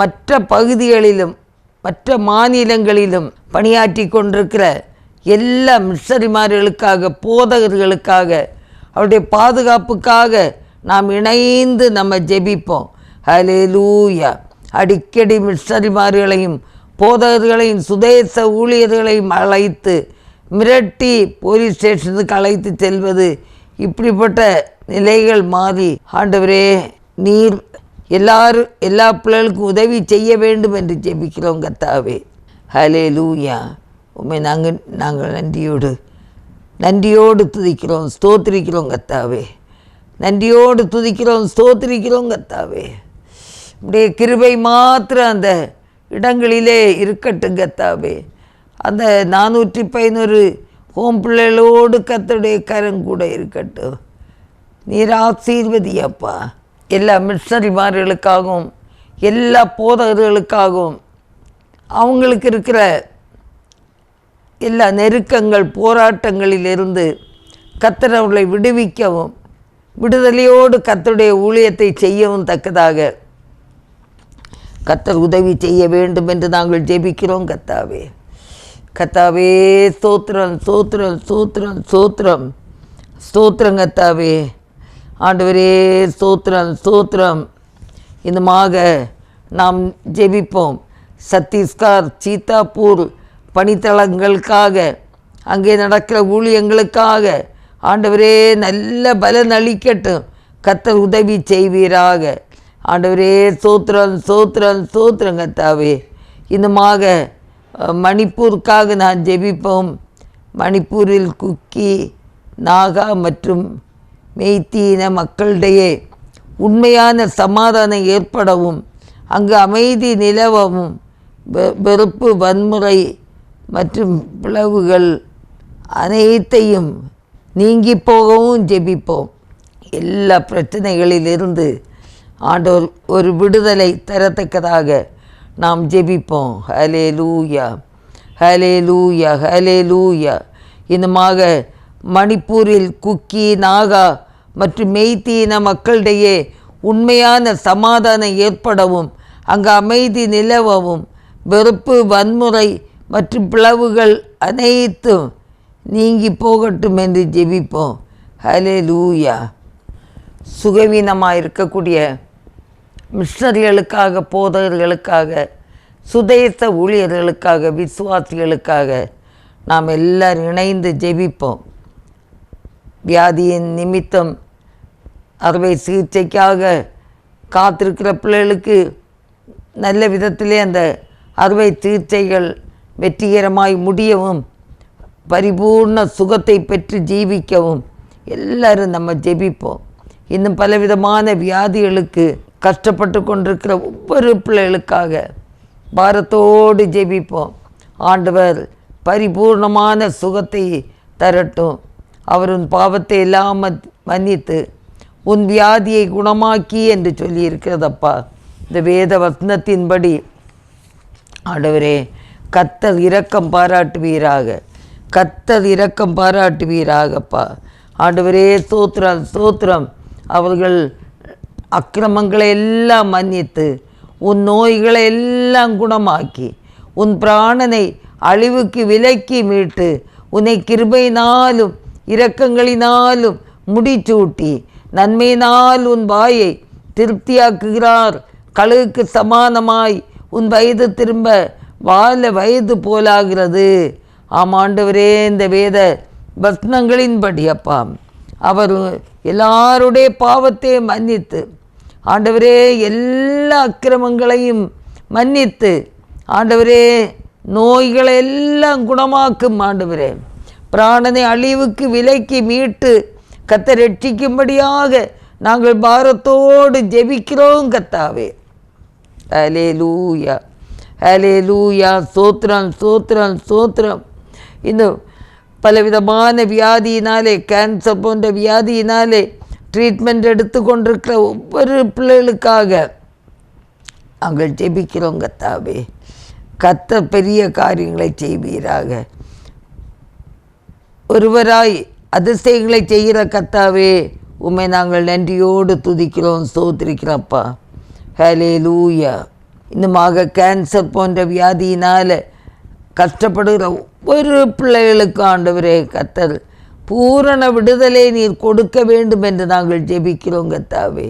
மற்ற பகுதிகளிலும் மற்ற மாநிலங்களிலும் பணியாற்றி கொண்டிருக்கிற எல்லா மிஷனரிமார்களுக்காக, போதகர்களுக்காக, அவருடைய பாதுகாப்புக்காக நாம் இணைந்து நம்ம ஜெபிப்போம். ஹல்லேலூயா. அடிக்கடி மிஷனரிமார்களையும் போதகர்களையும் சுதேச ஊழியர்களையும் அழைத்து மிரட்டி போலீஸ் ஸ்டேஷனுக்கு அழைத்து செல்வது, இப்படிப்பட்ட நிலைகள் மாறி ஆண்டவரே நீர் எல்லா பிள்ளைகளுக்கும் உதவி செய்ய வேண்டும் என்று ஜெபிக்கிறோம் கர்த்தாவே. ஹல்லேலூயா. உண்மை நாங்கள் நன்றியோடு துதிக்கிறோம், ஸ்தோத்திரிக்கிறோம் கர்த்தாவே. நன்றியோடு துதிக்கிறோம், ஸ்தோத்திரிக்கிறோம் கர்த்தாவே. உடைய கிருபை மாத்திரம் அந்த இடங்களிலே இருக்கட்டும் கர்த்தாவே. அந்த 411 ஹோம் பிள்ளைகளோடு கர்த்தருடைய கரம் கூட இருக்கட்டும். நீர் ஆசீர்வதியப்பா. எல்லா மிஷனரிமார்களுக்காகவும் எல்லா போதகர்களுக்காகவும் அவங்களுக்கு இருக்கிற எல்லா நெருக்கங்கள், போராட்டங்களிலிருந்து கர்த்தர் அவர்களை விடுவிக்கவும் விடுதலையோடு கர்த்தருடைய ஊழியத்தை செய்யவும் தக்கதாக கர்த்தர் உதவி செய்ய வேண்டும் என்று நாங்கள் ஜெபிக்கிறோம் கர்த்தாவே. கர்த்தாவே ஸ்தோத்திரம், ஸ்தோத்திரம், ஸ்தோத்திரம், ஸ்தோத்திரம், ஸ்தோத்திரம் கர்த்தாவே. ஆண்டவரே ஸ்தோத்திரம், ஸ்தோத்திரம். இன்னுமாக நாம் ஜெபிப்போம். சத்தீஸ்கர், சீத்தாப்பூர் பணித்தளங்களுக்காக, அங்கே நடக்கிற ஊழியங்களுக்காக ஆண்டவரே நல்ல பலன் அளிக்கட்டும். கர்த்தர் உதவி செய்வீராக. ஆண்டவரே ஸ்தோத்திரம், ஸ்தோத்திரம், ஸ்தோத்திரம் கர்த்தாவே. இன்னுமாக மணிப்பூருக்காக நான் ஜெபிப்போம். மணிப்பூரில் குக்கி, நாகா மற்றும் மெய்த்தீன மக்களிடையே உண்மையான சமாதானம் ஏற்படவும் அங்கு அமைதி நிலவவும் வெறுப்பு, வன்முறை மற்றும் பிளவுகள் அனைத்தையும் நீங்கி போகவும் ஜெபிப்போம். எல்லா பிரச்சனைகளிலிருந்து ஆண்டவர் ஒரு விடுதலை தரத்தக்கதாக நாம் ஜெபிப்போம். ஹல்லேலூயா, ஹல்லேலூயா, ஹல்லேலூயா. இன்னுமாக மணிப்பூரில் குக்கி, நாகா மற்றும் மெய்த்தீன மக்களிடையே உண்மையான சமாதானம் ஏற்படவும் அங்கு அமைதி நிலவவும் வெறுப்பு, வன்முறை மற்றும் பிளவுகள் அனைத்தும் நீங்கி போகட்டும் என்று ஜெபிப்போம். ஹல்லேலூயா. சுகவீனமாக இருக்கக்கூடிய மிஷனரிகளுக்காக, போதகர்களுக்காக, சுதேச ஊழியர்களுக்காக, விசுவாசிகளுக்காக நாம் எல்லாரும் இணைந்து ஜெபிப்போம். வியாதியின் நிமித்தம் அறுவை சிகிச்சைக்காக காத்திருக்கிற பிள்ளைகளுக்கு நல்ல விதத்திலே அந்த அறுவை சிகிச்சைகள் வெற்றிகரமாய் முடியவும் பரிபூர்ண சுகத்தை பெற்று ஜீவிக்கவும் எல்லாரும் நம்ம ஜெபிப்போம். இன்னும் பலவிதமான வியாதிகளுக்கு கஷ்டப்பட்டு கொண்டிருக்கிற ஒவ்வொரு பிள்ளைகளுக்காக பாரத்தோடு ஜெபிப்போம். ஆண்டவர் பரிபூர்ணமான சுகத்தை தரட்டும். அவர் உன் பாவத்தை எல்லாம் மன்னித்து உன் வியாதியை குணமாக்கி என்று சொல்லியிருக்கிறதப்பா. இந்த வேத வசனத்தின்படி ஆண்டவரே கர்த்தர் இரக்கம் பாராட்டுவீராக, கர்த்தர் இரக்கம் பாராட்டுவீராகப்பா. ஆண்டவரே ஸ்தோத்திரம், ஸ்தோத்திரம். அவர்கள் அக்கிரமங்களை எல்லாம் மன்னித்து உன் நோய்களை எல்லாம் குணமாக்கி உன் பிராணனை அழிவுக்கு விலக்கி மீட்டு உன்னை கிருபையினாலும் இரக்கங்களினாலும் முடிச்சூட்டி நன்மையினால் உன் வாயை திருப்தியாக்குகிறார். கழுகுக்கு சமானமாய் உன் வயது திரும்ப வாழ வயது போலாகிறது. ஆமாண்டவரே, இந்த வேத வசனங்களின்படி அப்பா அவர் எல்லாருடைய பாவத்தை மன்னித்து ஆண்டவரே எல்லா அக்கிரமங்களையும் மன்னித்து ஆண்டவரே நோய்களை எல்லாம் குணமாக்கும். ஆண்டவரே, பிராணனை அழிவுக்கு விலைக்கு மீட்டு கர்த்தர் ரட்சிக்கும்படியாக நாங்கள் பாரத்தோடு ஜெபிக்கிறோம் கர்த்தாவே. ஹல்லேலூயா, ஹல்லேலூயா. ஸ்தோத்திரம், ஸ்தோத்திரம், ஸ்தோத்திரம். இன்னும் பலவிதமான வியாதியினாலே, கேன்சர் போன்ற வியாதியினாலே ட்ரீட்மெண்ட் எடுத்து கொண்டிருக்கிற ஒவ்வொரு பிள்ளைகளுக்காக நாங்கள் ஜெபிக்கிறோம் கர்த்தாவே. கர்த்தர் பெரிய காரியங்களை செய்வீராக. ஒருவராய் அதிசயங்களை செய்கிற கர்த்தாவே, உம்மை நாங்கள் நன்றியோடு துதிக்கிறோம், ஸ்தோத்திரிக்கிறோம்ப்பா. ஹல்லேலூயா. இன்னுமாக கேன்சர் போன்ற வியாதியினால் கஷ்டப்படுகிற ஒவ்வொரு பிள்ளைகளுக்கும் ஆண்டவரே கர்த்தர் பூரண விடுதலை நீர் கொடுக்க வேண்டும் என்று நாங்கள் ஜெபிக்கிறோம் கர்த்தாவே.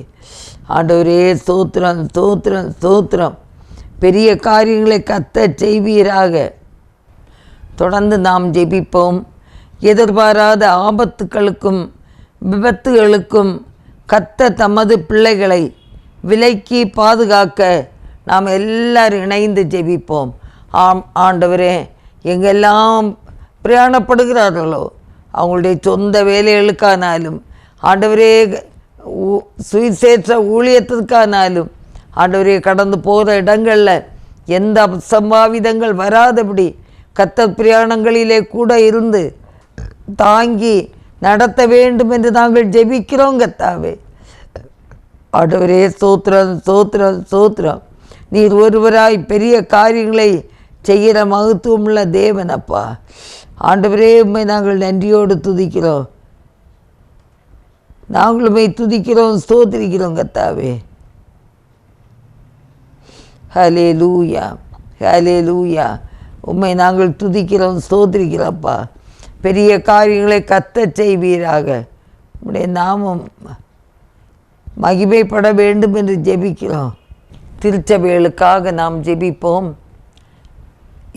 ஆண்டவரே, ஸ்தோத்திரம், ஸ்தோத்திரம், ஸ்தோத்திரம். பெரிய காரியங்களை கர்த்தர் செய்வீராக. தொடர்ந்து நாம் ஜெபிப்போம். எதிர்பாராத ஆபத்துக்களுக்கும் விபத்துகளுக்கும் கர்த்தர் தமது பிள்ளைகளை விலக்கி பாதுகாக்க நாம் எல்லாரும் இணைந்து ஜெபிப்போம். ஆண்டவரே, எங்கெல்லாம் பிரயாணப்படுகிறார்களோ அவங்களுடைய சொந்த வேலைகளுக்கானாலும் ஆண்டவரே சுவிசேஷ ஊழியத்திற்கானாலும் ஆண்டவரே கடந்து போகிற இடங்களில் எந்த அசம்பாவிதங்கள் வராதபடி கர்த்தர் பிரயாணங்களிலே கூட இருந்து தாங்கி நடத்த வேண்டும் என்று நாங்கள் ஜெபிக்கிறோம் கர்த்தாவே. ஆண்டவரே, ஸ்தோத்திரம், ஸ்தோத்திரம், ஸ்தோத்திரம். நீர் ஒருவராய் பெரிய காரியங்களை செய்கிற மகத்துவமுள்ள தேவன் அப்பா. ஆண்டவரே, உம்மை நாங்கள் நன்றியோடு துதிக்கிறோம். நாங்களுமே துதிக்கிறோம், ஸ்தோத்திரிக்கிறோம் கர்த்தாவே. ஹல்லேலூயா, ஹல்லேலூயா. உம்மை நாங்கள் துதிக்கிறோம், ஸ்தோத்திரிக்கிறோம்ப்பா. பெரிய காரியங்களை கர்த்தர் செய்வீராக. உம்முடைய நாமம் மகிமைப்பட வேண்டும் என்று ஜெபிக்கிறோம். திருச்சபைகளுக்காக நாம் ஜெபிப்போம்.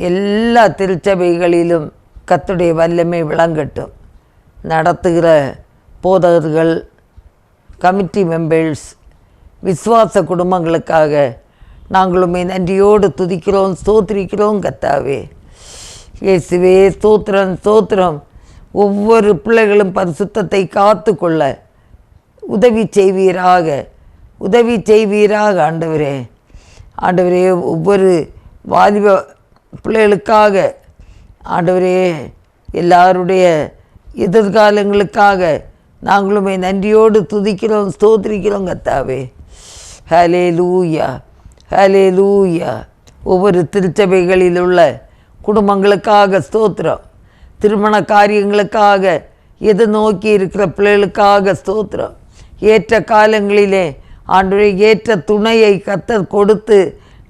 எல்லா திருச்சபைகளிலும் கர்த்தருடைய வல்லமை விளங்கட்டும். நடத்துகிற போதகர்கள், கமிட்டி மெம்பர்ஸ், விசுவாச குடும்பங்களுக்காக நாங்களுமே நன்றியோடு துதிக்கிறோம், ஸ்தோத்திரிக்கிறோம் கர்த்தாவே. இயேசுவே, ஸ்தோத்திரம், ஸ்தோத்திரம். ஒவ்வொரு பிள்ளைகளும் பரிசுத்தத்தை காத்து கொள்ள உதவி செய்வீராக, உதவி செய்வீராக ஆண்டவரே. ஆண்டவரே, ஒவ்வொரு வாலிப பிள்ளைகளுக்காக ஆண்டவரே எல்லாருடைய எதிர்காலங்களுக்காக நாங்களுமே நன்றியோடு துதிக்கிறோம், ஸ்தோத்திரிக்கிறோம் கர்த்தாவே. ஹல்லேலூயா, ஹல்லேலூயா. ஒவ்வொரு திருச்சபைகளில் உள்ள குடும்பங்களுக்காக ஸ்தோத்திரம். திருமண காரியங்களுக்காக எதிர்நோக்கி இருக்கிற பிள்ளைகளுக்காக ஸ்தோத்திரம். ஏற்ற காலங்களிலே ஆண்டவரே ஏற்ற துணையை கர்த்தர் கொடுத்து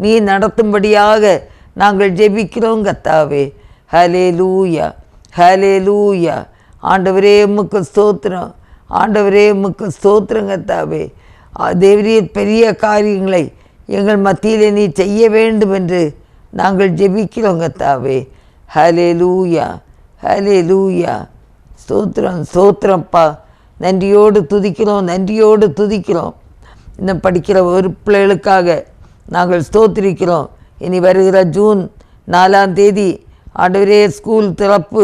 நீ நடத்தும்படியாக நாங்கள் ஜெபிக்கிறோம் கர்த்தாவே. ஹல்லேலூயா, ஹல்லேலூயா. ஆண்டவரே, உமக்கு ஸ்தோத்திரம், ஆண்டவரே, உமக்கு ஸ்தோத்திரம் கர்த்தாவே. தேவரீர் பெரிய காரியங்களை எங்கள் மத்தியிலே நீ செய்ய வேண்டும் என்று நாங்கள் ஜெபிக்கிறோம் கர்த்தாவே. ஹல்லேலூயா, ஹல்லேலூயா. ஸ்தோத்திரம், ஸ்தோத்திரம்ப்பா. நன்றியோடு துதிக்கிறோம், நன்றியோடு துதிக்கிறோம். இன்னும் படிக்கிற ஒரு பிள்ளைகளுக்காக நாங்கள் ஸ்தோத்திரிக்கிறோம். இனி வருகிற ஜூன் 4 ஆண்டவரே ஸ்கூல் திறப்பு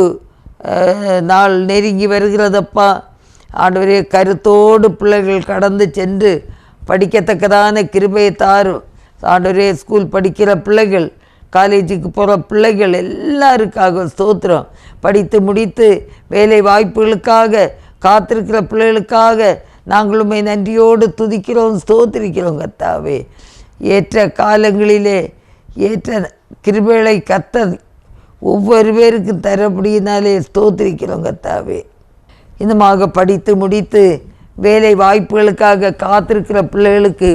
நாள் நெருங்கி வருகிறதப்பா. ஆண்டவரே, கருத்தோடு பிள்ளைகள் கடந்து சென்று படிக்கத்தக்கதான கிருபையை தாரும் ஆண்டவரே. ஸ்கூல் படிக்கிற பிள்ளைகள், காலேஜுக்கு போகிற பிள்ளைகள் எல்லாருக்காக ஸ்தோத்திரம். படித்து முடித்து வேலை வாய்ப்புகளுக்காக காத்திருக்கிற பிள்ளைகளுக்காக நாங்களுமே நன்றியோடு துதிக்கிறோம், ஸ்தோத்திரிக்கிறோம் கர்த்தாவே. ஏற்ற காலங்களிலே ஏற்ற கிருபைகளை கர்த்தர் ஒவ்வொரு பேருக்கும் தரப்படியினாலே ஸ்தோத்திரிக்கிறோம் கர்த்தாவே. இன்னுமாக படித்து முடித்து வேலை வாய்ப்புகளுக்காக காத்திருக்கிற பிள்ளைகளுக்கு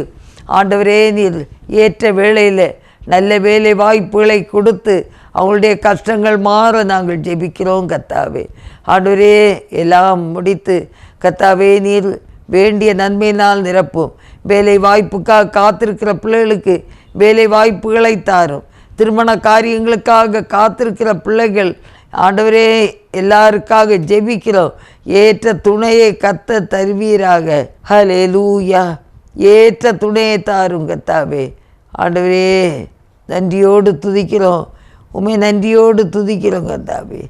ஆண்டவரே நீர் ஏற்ற வேளையில் நல்ல வேலை வாய்ப்புகளை கொடுத்து அவங்களுடைய கஷ்டங்கள் மாற நாங்கள் ஜெபிக்கிறோம் கர்த்தாவே. ஆண்டவரே, எல்லாம் முடித்து கர்த்தாவே நீர் வேண்டிய நன்மையினால் நிரப்பும். வேலை வாய்ப்புக்காக காத்திருக்கிற பிள்ளைகளுக்கு வேலை வாய்ப்புகளை தாரும். திருமண காரியங்களுக்காக காத்திருக்கிற பிள்ளைகள் ஆண்டவரே எல்லாருக்காக ஜெபிக்கிறோம். ஏற்ற துணையை கர்த்தர் தருவீராக. ஹல்லேலூயா. ஏற்ற துணையை தாரும் கர்த்தாவே. ஆண்டவரே, நன்றியோடு துதிக்கிறோம். உம்மை நன்றியோடு துதிக்கிறோம் கர்த்தாவே.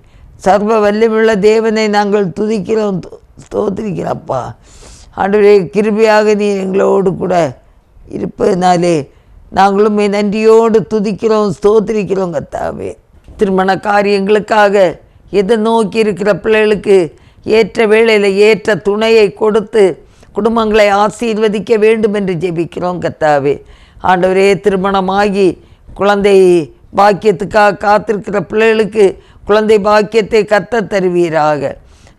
சர்வ வல்லமையுள்ள தேவனை நாங்கள் துதிக்கிறோம், ஸ்தோத்திரிக்கிறப்பா. ஆண்டவரே, கிருபையாக நீர் எங்களோடு கூட இருப்பதனாலே நாங்களும் நன்றியோடு துதிக்கிறோம், ஸ்தோத்திரிக்கிறோம் கர்த்தாவே. திருமண காரியங்களுக்காக எதை நோக்கி இருக்கிற பிள்ளைகளுக்கு ஏற்ற வேளையில் ஏற்ற துணையை கொடுத்து குடும்பங்களை ஆசீர்வதிக்க வேண்டும் என்று ஜெபிக்கிறோம் கர்த்தாவே. ஆண்டவரே, திருமணமாகி குழந்தை பாக்கியத்துக்காக காத்திருக்கிற பிள்ளைகளுக்கு குழந்தை பாக்கியத்தை கர்த்தர் தருவீராக.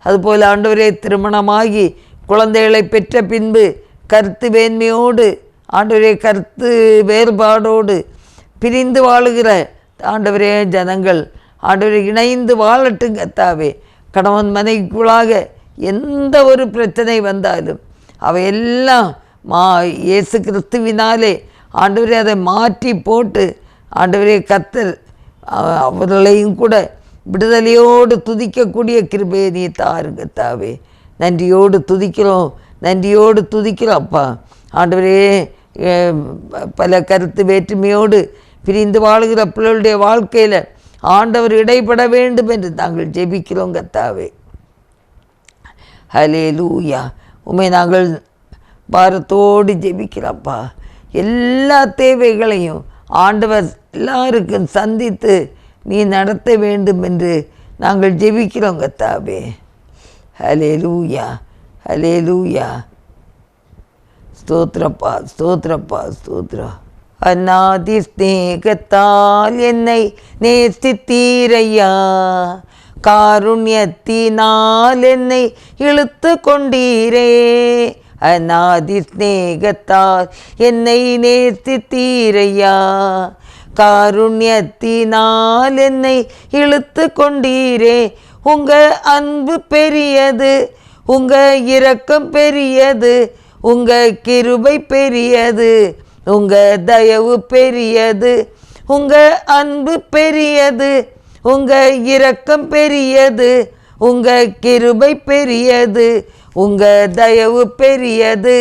அதுபோல் ஆண்டவரே, திருமணமாகி குழந்தைகளை பெற்ற பின்பு கருத்து வேண்மையோடு ஆண்டவரே கருத்து வேறுபாடோடு பிரிந்து வாழுகிற ஆண்டவரே ஜனங்கள் ஆண்டவரே இணைந்து வாழட்டும் கர்த்தாவே. கணவன் மனைவிக்குள்ளாக எந்த ஒரு பிரச்சனை வந்தாலும் அவையெல்லாம் இயேசு கிறிஸ்துவினாலே ஆண்டவரே அதை மாற்றி போட்டு ஆண்டவரே கர்த்தர் அவர்களையும் கூட விடுதலையோடு துதிக்கக்கூடிய கிருபையை நீ தாருங்க கர்த்தாவே. நன்றியோடு துதிக்கிறோம், நன்றியோடு துதிக்கிறோம் அப்பா. ஆண்டவரே, பல கருத்து வேற்றுமையோடு பிரிந்து வாழுகிற பிள்ளைகளுடைய வாழ்க்கையில் ஆண்டவர் இடைப்பட வேண்டும் என்று நாங்கள் ஜெபிக்கிறோம் கர்த்தாவே. ஹல்லேலூயா. உம்மை நாங்கள் பாரத்தோடு ஜெபிக்கிறப்பா. எல்லா தேவைகளையும் ஆண்டவர் எல்லாருக்கும் சந்தித்து நீ நடத்த வேண்டும் என்று நாங்கள் ஜெபிக்கிறோம் கர்த்தாவே. ஹல்லேலூயா, ஹல்லேலூயா. ஸ்தோத்திரப்பா, ஸ்தோத்திரப்பா, ஸ்தோத்திரம். அநாதி ஸ்நேகத்தால் என்னை நேசித்தீரையா, காருண்யத்தினால் என்னை இழுத்து கொண்டீரே. அநாதி ஸ்நேகத்தால் என்னை நேசித்தீரையா, காருண்யத்தினால் என்னை இழுத்து கொண்டீரே. உங்க அன்பு பெரியது, உங்க இரக்கம் பெரியது, உங்க கிருபை பெரியது, உங்க தயவு பெரியது. உங்க அன்பு பெரியது, உங்க இரக்கம் பெரியது, உங்க கிருபை பெரியது, உங்க தயவு பெரியது.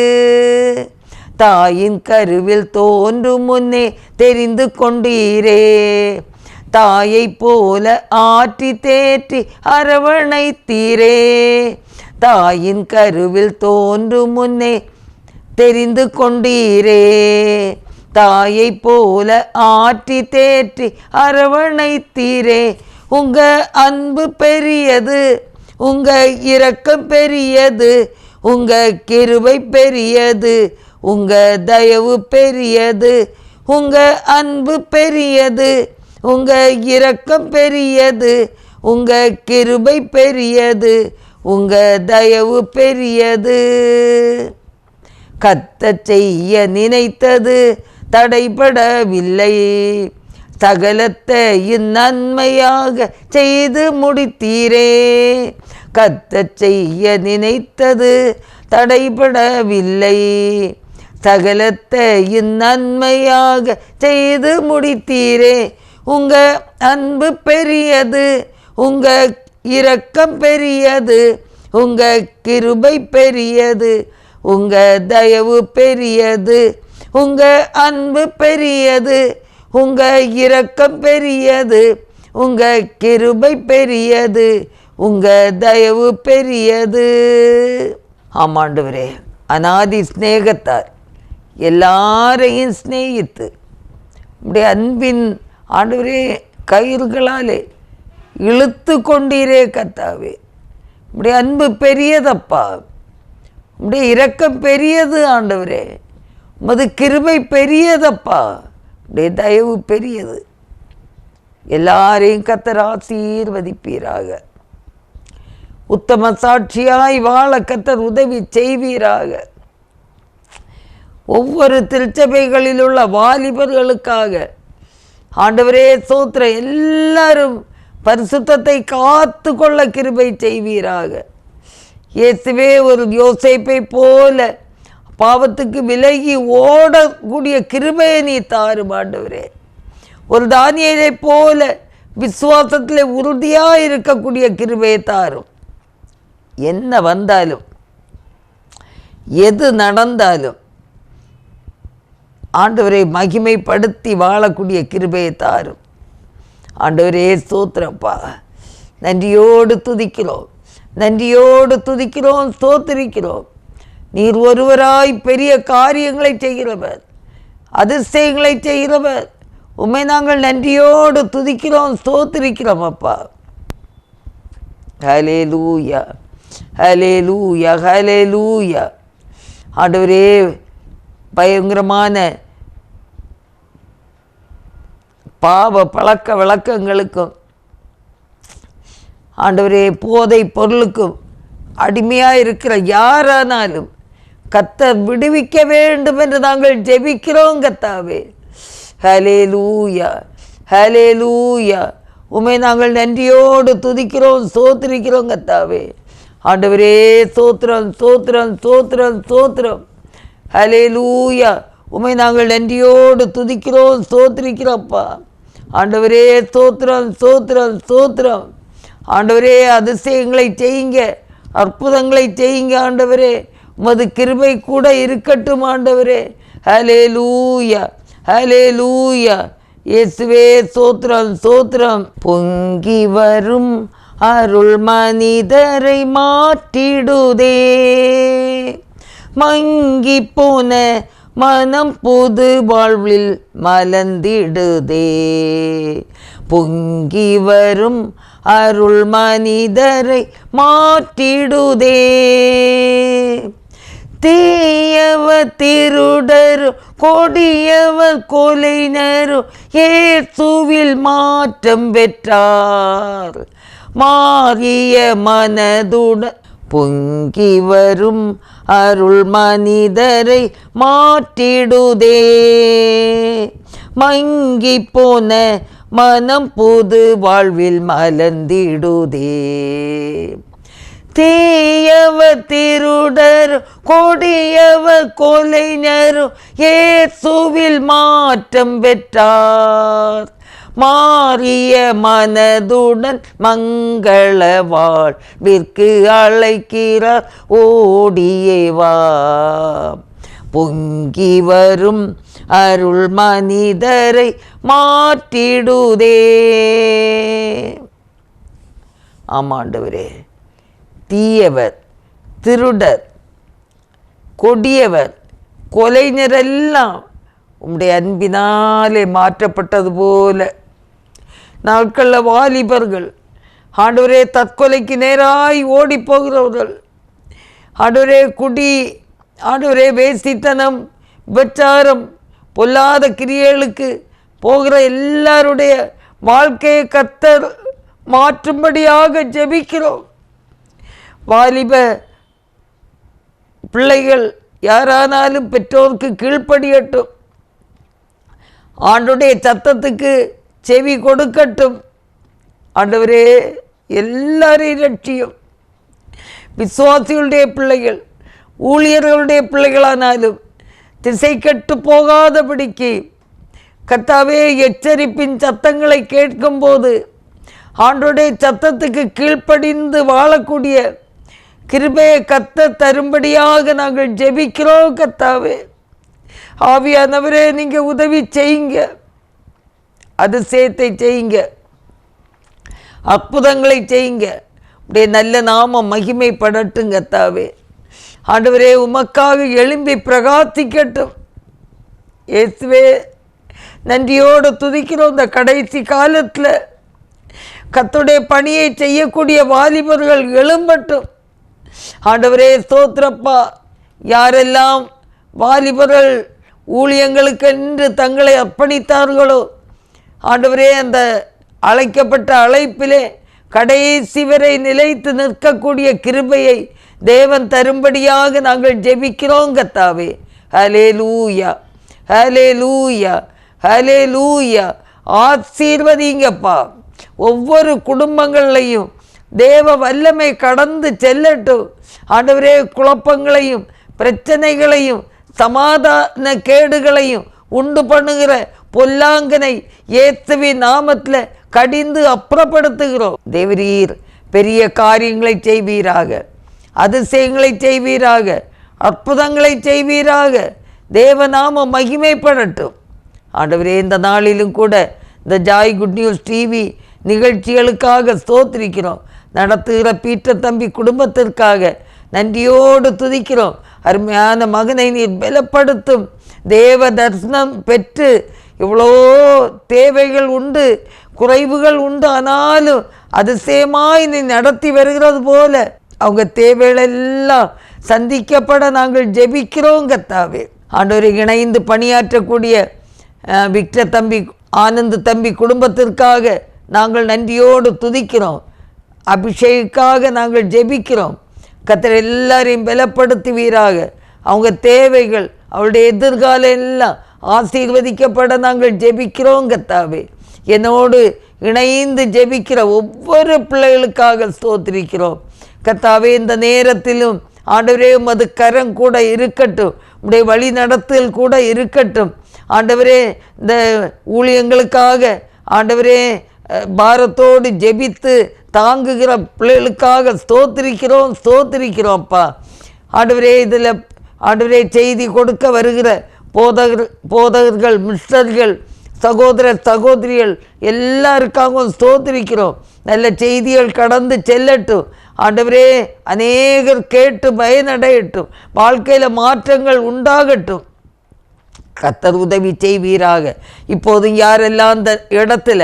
தாயின் கருவில் தோன்றும் முன்னே தெரிந்து கொண்டீரே, தாயை போல ஆற்றி தேற்றி அரவணைத்தீரே. தாயின் கருவில் தோன்றும் முன்னே தெரிந்து கொண்டீரே, தாயை போல ஆற்றி தேற்றி அரவணைத்தீரே. உங்க அன்பு பெரியது, உங்க இரக்கம் பெரியது, உங்க கிருபை பெரியது, உங்க தயவு பெரியது. உங்க அன்பு பெரியது, உங்க இரக்கம் பெரியது, உங்க கிருபை பெரியது, உங்க தயவு பெரியது. கர்த்தர் செய்ய நினைத்தது தடைபடவில்லை, சகலத்தையும் நன்மையாக செய்து முடித்தீரே. கர்த்தர் செய்ய நினைத்தது தடைபடவில்லை, சகலத்தையும் நன்மையாக செய்து முடித்தீரே. உங்க அன்பு பெரியது, உங்க இரக்கம் பெரியது, உங்க கிருபை பெரியது, உங்க தயவு பெரியது. உங்க அன்பு பெரியது, உங்க இரக்கம் பெரியது, உங்க கிருபை பெரியது, உங்க தயவு பெரியது. ஆமாண்டவரே, அநாதி ஸ்நேகத்தார் எல்லாரையும் ஸ்நேகித்து உடைய அன்பின் ஆண்டவரே கயிறுகளாலே இழுத்து கொண்டீரே கர்த்தாவே. உடைய அன்பு பெரியதப்பா, உடைய இரக்கம் பெரியது ஆண்டவரே, உமது கிருபை பெரியதப்பா, உடைய தயவு பெரியது. எல்லாரையும் கர்த்தர் ஆசீர்வதிப்பீராக. உத்தம சாட்சியாய் வாழ கர்த்தர் உதவி செய்வீராக. ஒவ்வொரு திருச்சபைகளில் உள்ள வாலிபர்களுக்காக ஆண்டவரே ஸ்தோத்திரம். எல்லாரும் பரிசுத்தத்தை காத்து கொள்ள கிருபை செய்வீராக. இயேசுவே, ஒரு யோசேப்பை போல பாவத்துக்கு விலகி ஓடக்கூடிய கிருபையை நீ தாரும் ஆண்டவரே. ஒரு தானியேலை போல விசுவாசத்தில் உறுதியாக இருக்கக்கூடிய கிருபையை தாரும். என்ன வந்தாலும் எது நடந்தாலும் ஆண்டவரை மகிமைப்படுத்தி வாழக்கூடிய கிருபையை தாரும். ஆண்டவரே ஸ்தோத்திரப்பா, நன்றியோடு துதிக்கிறோம், நன்றியோடு துதிக்கிறோம், ஸ்தோத்திரிக்கிறோம். நீர் ஒருவராய் பெரிய காரியங்களை செய்கிறவர், அதிசயங்களை செய்கிறவர். உம்மை நாங்கள் நன்றியோடு துதிக்கிறோம், ஸ்தோத்திரிக்கிறோம் அப்பா. ஹல்லேலூயா, ஹல்லேலூயா, ஹல்லேலூயா. ஆண்டவரே, பயங்கரமான பாவ பழக்க வழக்கங்களுக்கும் ஆண்டவரே போதை பொருளுக்கும் அடிமையாக இருக்கிற யாரானாலும் கர்த்தர் விடுவிக்க வேண்டும் என்று நாங்கள் ஜெபிக்கிறோம் கர்த்தாவே. ஹல்லேலூயா, ஹல்லேலூயா. உம்மை நாங்கள் நன்றியோடு துதிக்கிறோம், ஸ்தோத்திரிக்கிறோம் கர்த்தாவே. ஆண்டவரே ஸ்தோத்திரம், ஸ்தோத்திரம், ஸ்தோத்திரம், ஸ்தோத்திரம். ஹல்லேலூயா. உம்மை நாங்கள் நன்றியோடு துதிக்கிறோம், ஸ்தோத்திரிக்கிறோம்ப்பா. ஆண்டவரே ஸ்தோத்திரம், ஸ்தோத்திரம், ஸ்தோத்திரம். ஆண்டவரே, அதிசயங்களை செய்யுங்க, அற்புதங்களை செய்யுங்க ஆண்டவரே. உமது கிருபை கூட இருக்கட்டும் ஆண்டவரே. ஹல்லேலூயா, ஹல்லேலூயா. இயேசுவே ஸ்தோத்திரம், ஸ்தோத்திரம். பொங்கி வரும் அருள் மனிதரை மாற்றிடுதே, மங்கி போன மனம் புது வாழ்வில் மலர்ந்திடுதே. பொங்கி வரும் அருள் மனிதரை மாற்றிடுதே. தீயவர் திருடரு கொடியவர் கொலைஞரு இயேசுவில் மாற்றம் பெற்றார். மாறிய மனதுடன் பொங்கி வரும் அருள் மனிதரை மாற்றிடுதே. மங்கி போன மனம் புது வாழ்வில் மலர்ந்திடுதே. தீயவர் திருடர் கொடியவர் கொலைஞரு இயேசுவில் மாற்றம் பெற்றார். மாறிய மனதுடன் மங்கள வாழ்விற்கு அழைக்கிறார், ஓடியே வா. பொங்கி வரும் அருள் மனிதரை மாற்றிடுதே. ஆமாண்டவரே, தீயவர் திருடர் கொடியவர் கொலைஞரெல்லாம் உம்முடைய அன்பினாலே மாற்றப்பட்டது போல நாட்களில் வாலிபர்கள் ஆண்டவரே தற்கொலைக்கு நேராய் ஓடி போகிறவர்கள், ஆண்டவரே குடி, ஆண்டவரே வேசித்தனம், விபச்சாரம், பொல்லாத கிரியைகளுக்கு போகிற எல்லாருடைய வாழ்க்கையை கர்த்தர் மாற்றும்படியாக ஜெபிக்கிறோம். வாலிப பிள்ளைகள் யாரானாலும் பெற்றோருக்கு கீழ்ப்படியட்டும், ஆண்டுடைய சத்தத்துக்கு செவி கொடுக்கட்டும். ஆண்டவரே, எல்லாரையும் ரட்சியும். விசுவாசிகளுடைய பிள்ளைகள், ஊழியர்களுடைய பிள்ளைகளானாலும் திசை கெட்டு போகாதபடிக்கு கர்த்தாவே எச்சரிப்பின் சத்தங்களை கேட்கும்போது ஆண்டவருடைய சத்தத்துக்கு கீழ்ப்படிந்து வாழக்கூடிய கிருபையை கர்த்தர் தரும்படியாக நாங்கள் ஜெபிக்கிறோம். கர்த்தாவே, ஆவியானவரே, நீங்கள் உதவி செய்யுங்க, அதிசயத்தை செய்யுங்க, அற்புதங்களை செய்யுங்க. உடைய நல்ல நாமம் மகிமைப்படட்டும் கர்த்தாவே. ஆண்டவரே, உமக்காக எழும்பி பிரகாசிக்கட்டும். இயேசுவே, நன்றியோடு துதிக்கிறோம். இந்த கடைசி காலத்தில் கர்த்தருடைய பணியை செய்யக்கூடிய வாலிபர்கள் எழும்பட்டும். ஆண்டவரே ஸ்தோத்திரப்பா. யாரெல்லாம் வாலிபர்கள் ஊழியங்களுக்கென்று தங்களை அர்ப்பணித்தார்களோ ஆண்டவரே, அந்த அழைக்கப்பட்ட அழைப்பிலே கடைசி வரை நிலைத்து நிற்கக்கூடிய கிருபையை தேவன் தரும்படியாக நாங்கள் ஜெபிக்கிறோம் கர்த்தாவே. ஹல்லேலூயா, ஹல்லேலூயா, ஹல்லேலூயா. ஆசீர்வதிங்கப்பா. ஒவ்வொரு குடும்பங்கள்லையும் தேவ வல்லமை கடந்து செல்லட்டும் ஆண்டவரே. குழப்பங்களையும் பிரச்சனைகளையும் சமாதான கேடுகளையும் உண்டு பண்ணுகிற பொல்லாங்கனை இயேசுவின் நாமத்தில் கடிந்து அப்புறப்படுத்துகிறோம். தேவரீர் பெரிய காரியங்களை செய்வீராக, அதிசயங்களை செய்வீராக, அற்புதங்களை செய்வீராக. தேவநாமம் மகிமைப்படட்டும் ஆண்டவரே. இந்த நாளிலும் கூட இந்த ஜாய் குட் நியூஸ் டிவி நிகழ்ச்சிகளுக்காக ஸ்தோத்திரிக்கிறோம். நடத்துகிற பீட்டர் தம்பி குடும்பத்திற்காக நன்றியோடு துதிக்கிறோம். அருமையான மகனை நீர் பலப்படுத்தும். தேவ தரிசனம் பெற்று எவ்வளோ தேவைகள் உண்டு, குறைவுகள் உண்டு, ஆனாலும் அதிசயமாய் நீ நடத்தி வருகிறது போல அவங்க தேவைகளெல்லாம் சந்திக்கப்பட நாங்கள் ஜெபிக்கிறோம் கர்த்தாவே. ஆண்டவரை இணைந்து பணியாற்றக்கூடிய விக்டர் தம்பி, ஆனந்த் தம்பி குடும்பத்திற்காக நாங்கள் நன்றியோடு துதிக்கிறோம். அபிஷேகாக நாங்கள் ஜெபிக்கிறோம். கர்த்தர் எல்லாரையும் பலப்படுத்துவீராக. அவங்க தேவைகள், அவளுடைய எதிர்காலம் எல்லாம் ஆசீர்வதிக்கப்பட நாங்கள் ஜெபிக்கிறோம் கர்த்தாவே. என்னோடு இணைந்து ஜெபிக்கிற ஒவ்வொரு பிள்ளைகளுக்காக ஸ்தோத்திரிக்கிறோம் கர்த்தாவே. இந்த நேரத்திலும் ஆண்டவரே உமது கரம் கூட இருக்கட்டும், உடைய வழி நடத்தல் கூட இருக்கட்டும் ஆண்டவரே. இந்த ஊழியங்களுக்காக ஆண்டவரே பாரத்தோடு ஜெபித்து தாங்குகிற பிள்ளைகளுக்காக ஸ்தோத்திரிக்கிறோம் அப்பா. ஆண்டவரே இதில் ஆண்டவரே செய்தி கொடுக்க வருகிற போதகர்கள், மிஸ்டர்கள், சகோதர சகோதரிகள் எல்லாருக்காகவும் ஸ்தோத்திரிக்கிறோம். நல்ல செய்திகள் கடந்து செல்லட்டும் ஆண்டவரே. அநேகர் கேட்டு பயனடையட்டும், வாழ்க்கையில் மாற்றங்கள் உண்டாகட்டும். கர்த்தர் உதவி செய்வீராக. இப்போது யாரெல்லாம் அந்த இடத்துல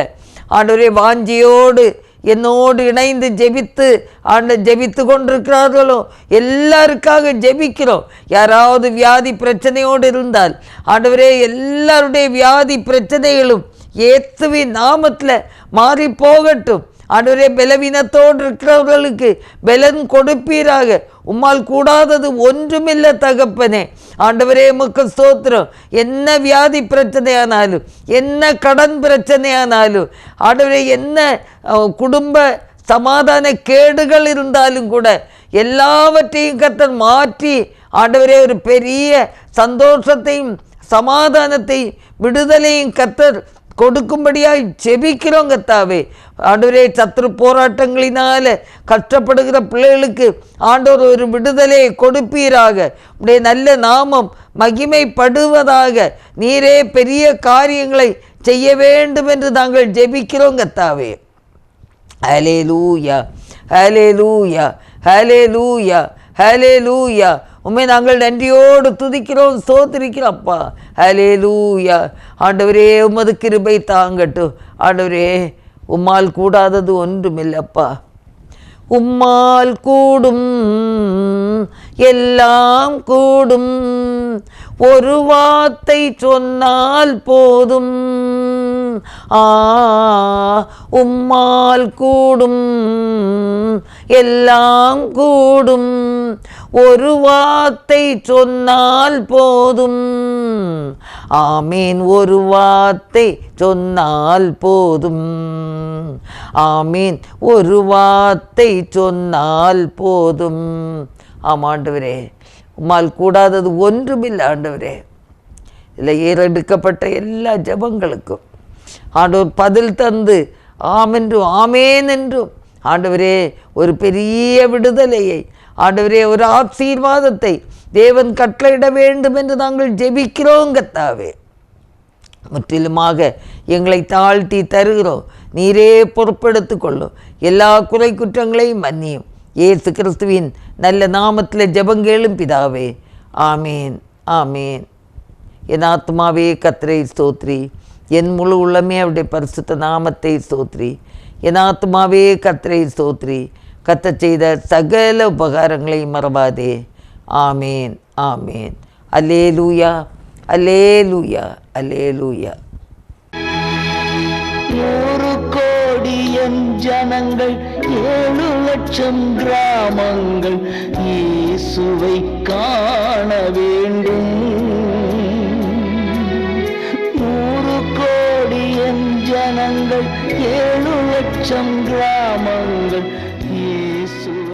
ஆண்டவரே வாஞ்சியோடு என்னோடு இணைந்து ஜெபித்து கொண்டிருக்கிறார்களோ எல்லாருக்காக ஜெபிக்கிறோம். யாராவது வியாதி பிரச்சனையோடு இருந்தால் ஆண்டவரே எல்லாருடைய வியாதி பிரச்சனைகளும் இயேசுவின் நாமத்தில் மாறி போகட்டும் ஆண்டவரே. பலவீனத்தோடு இருக்கிறவர்களுக்கு பலன் கொடுப்பீராக. உம்மால் கூடாதது ஒன்றுமில்லை தகப்பனே. ஆண்டவரே உமக்கு ஸ்தோத்திரம். என்ன வியாதி பிரச்சனையானாலும், என்ன கடன் பிரச்சனையானாலும் ஆண்டவரே, என்ன குடும்ப சமாதான கேடுகள் இருந்தாலும் கூட எல்லாவற்றையும் கர்த்தர் மாற்றி ஆண்டவரே ஒரு பெரிய சந்தோஷத்தையும் சமாதானத்தையும் விடுதலையும் கர்த்தர் கொடுக்கும்படியாய் ஜெபிக்கிறோம் கர்த்தாவே. ஆண்டவரே சத்துரு போராட்டங்களினால கஷ்டப்படுகிற பிள்ளைகளுக்கு ஆண்டவர் ஒரு விடுதலையை கொடுப்பீராக. உடைய நல்ல நாமம் மகிமைப்படுவதாக. நீரே பெரிய காரியங்களை செய்ய வேண்டும் என்று நாங்கள் ஜெபிக்கிறோம் கர்த்தாவே. ஹல்லேலூயா, ஹல்லேலூயா, ஹல்லேலூயா, ஹல்லேலூயா. உம்மை நாங்கள் நன்றியோடு துதிக்கிறோம், ஸ்தோத்திரிக்கிறோம் அப்பா. ஹல்லேலூயா. ஆண்டவரே உமது கிருபை தாங்கட்டும் ஆண்டவரே. உம்மால் கூடாதது ஒன்றுமில்லப்பா. உம்மால் கூடும் எல்லாம் கூடும், ஒரு வார்த்தை சொன்னால் போதும். உம்மால் கூடும் எல்லாம் கூடும், ஒரு வார்த்தை சொன்னால் போதும். ஆமீன். ஒரு வார்த்தை சொன்னால் போதும். ஆமீன். ஒரு வார்த்தை சொன்னால் போதும். ஆமாண்டவரே, உம்மால் கூடாதது ஒன்றுமில்லை ஆண்டவரே. இதில் ஏறெடுக்கப்பட்ட எல்லா ஜெபங்களுக்கும் ஆண்டவர் பதில் தந்து ஆமென்றும் ஆமேன் என்றும் ஆண்டவரே ஒரு பெரிய விடுதலையை ஆண்டவரே ஒரு ஆசீர்வாதத்தை தேவன் கட்டளையிட வேண்டும் என்று நாங்கள் ஜெபிக்கிறோம் கர்த்தாவே. முற்றிலுமாக எங்களை தாழ்த்தி தருகிறோம். நீரே பொறுப்பெடுத்து கொள்ளும். எல்லா குறை குற்றங்களையும் மன்னியும். இயேசு கிறிஸ்துவின் நல்ல நாமத்தில் ஜெபங்கேளும் பிதாவே. ஆமீன், ஆமீன். என் ஆத்மாவே கர்த்தரை ஸ்தோத்ரி, என் முழு உள்ளமே அவருடைய பரிசுத்த நாமத்தை ஸ்தோத்ரி. என் ஆத்மாவே கர்த்தரை ஸ்தோத்ரி, கர்த்தர் செய்த சகல உபகாரங்களையும் மறவாதே. ஆமீன், ஆமீன். அல்லேலூயா, அல்லேலூயா, அல்லேலூயா. 100 கோடி என் ஜனங்கள், 7 லட்சம் கிராமங்கள் இயேசுவை காண வேண்டும். 100 கோடி என் 7 லட்சம் கிராமங்கள்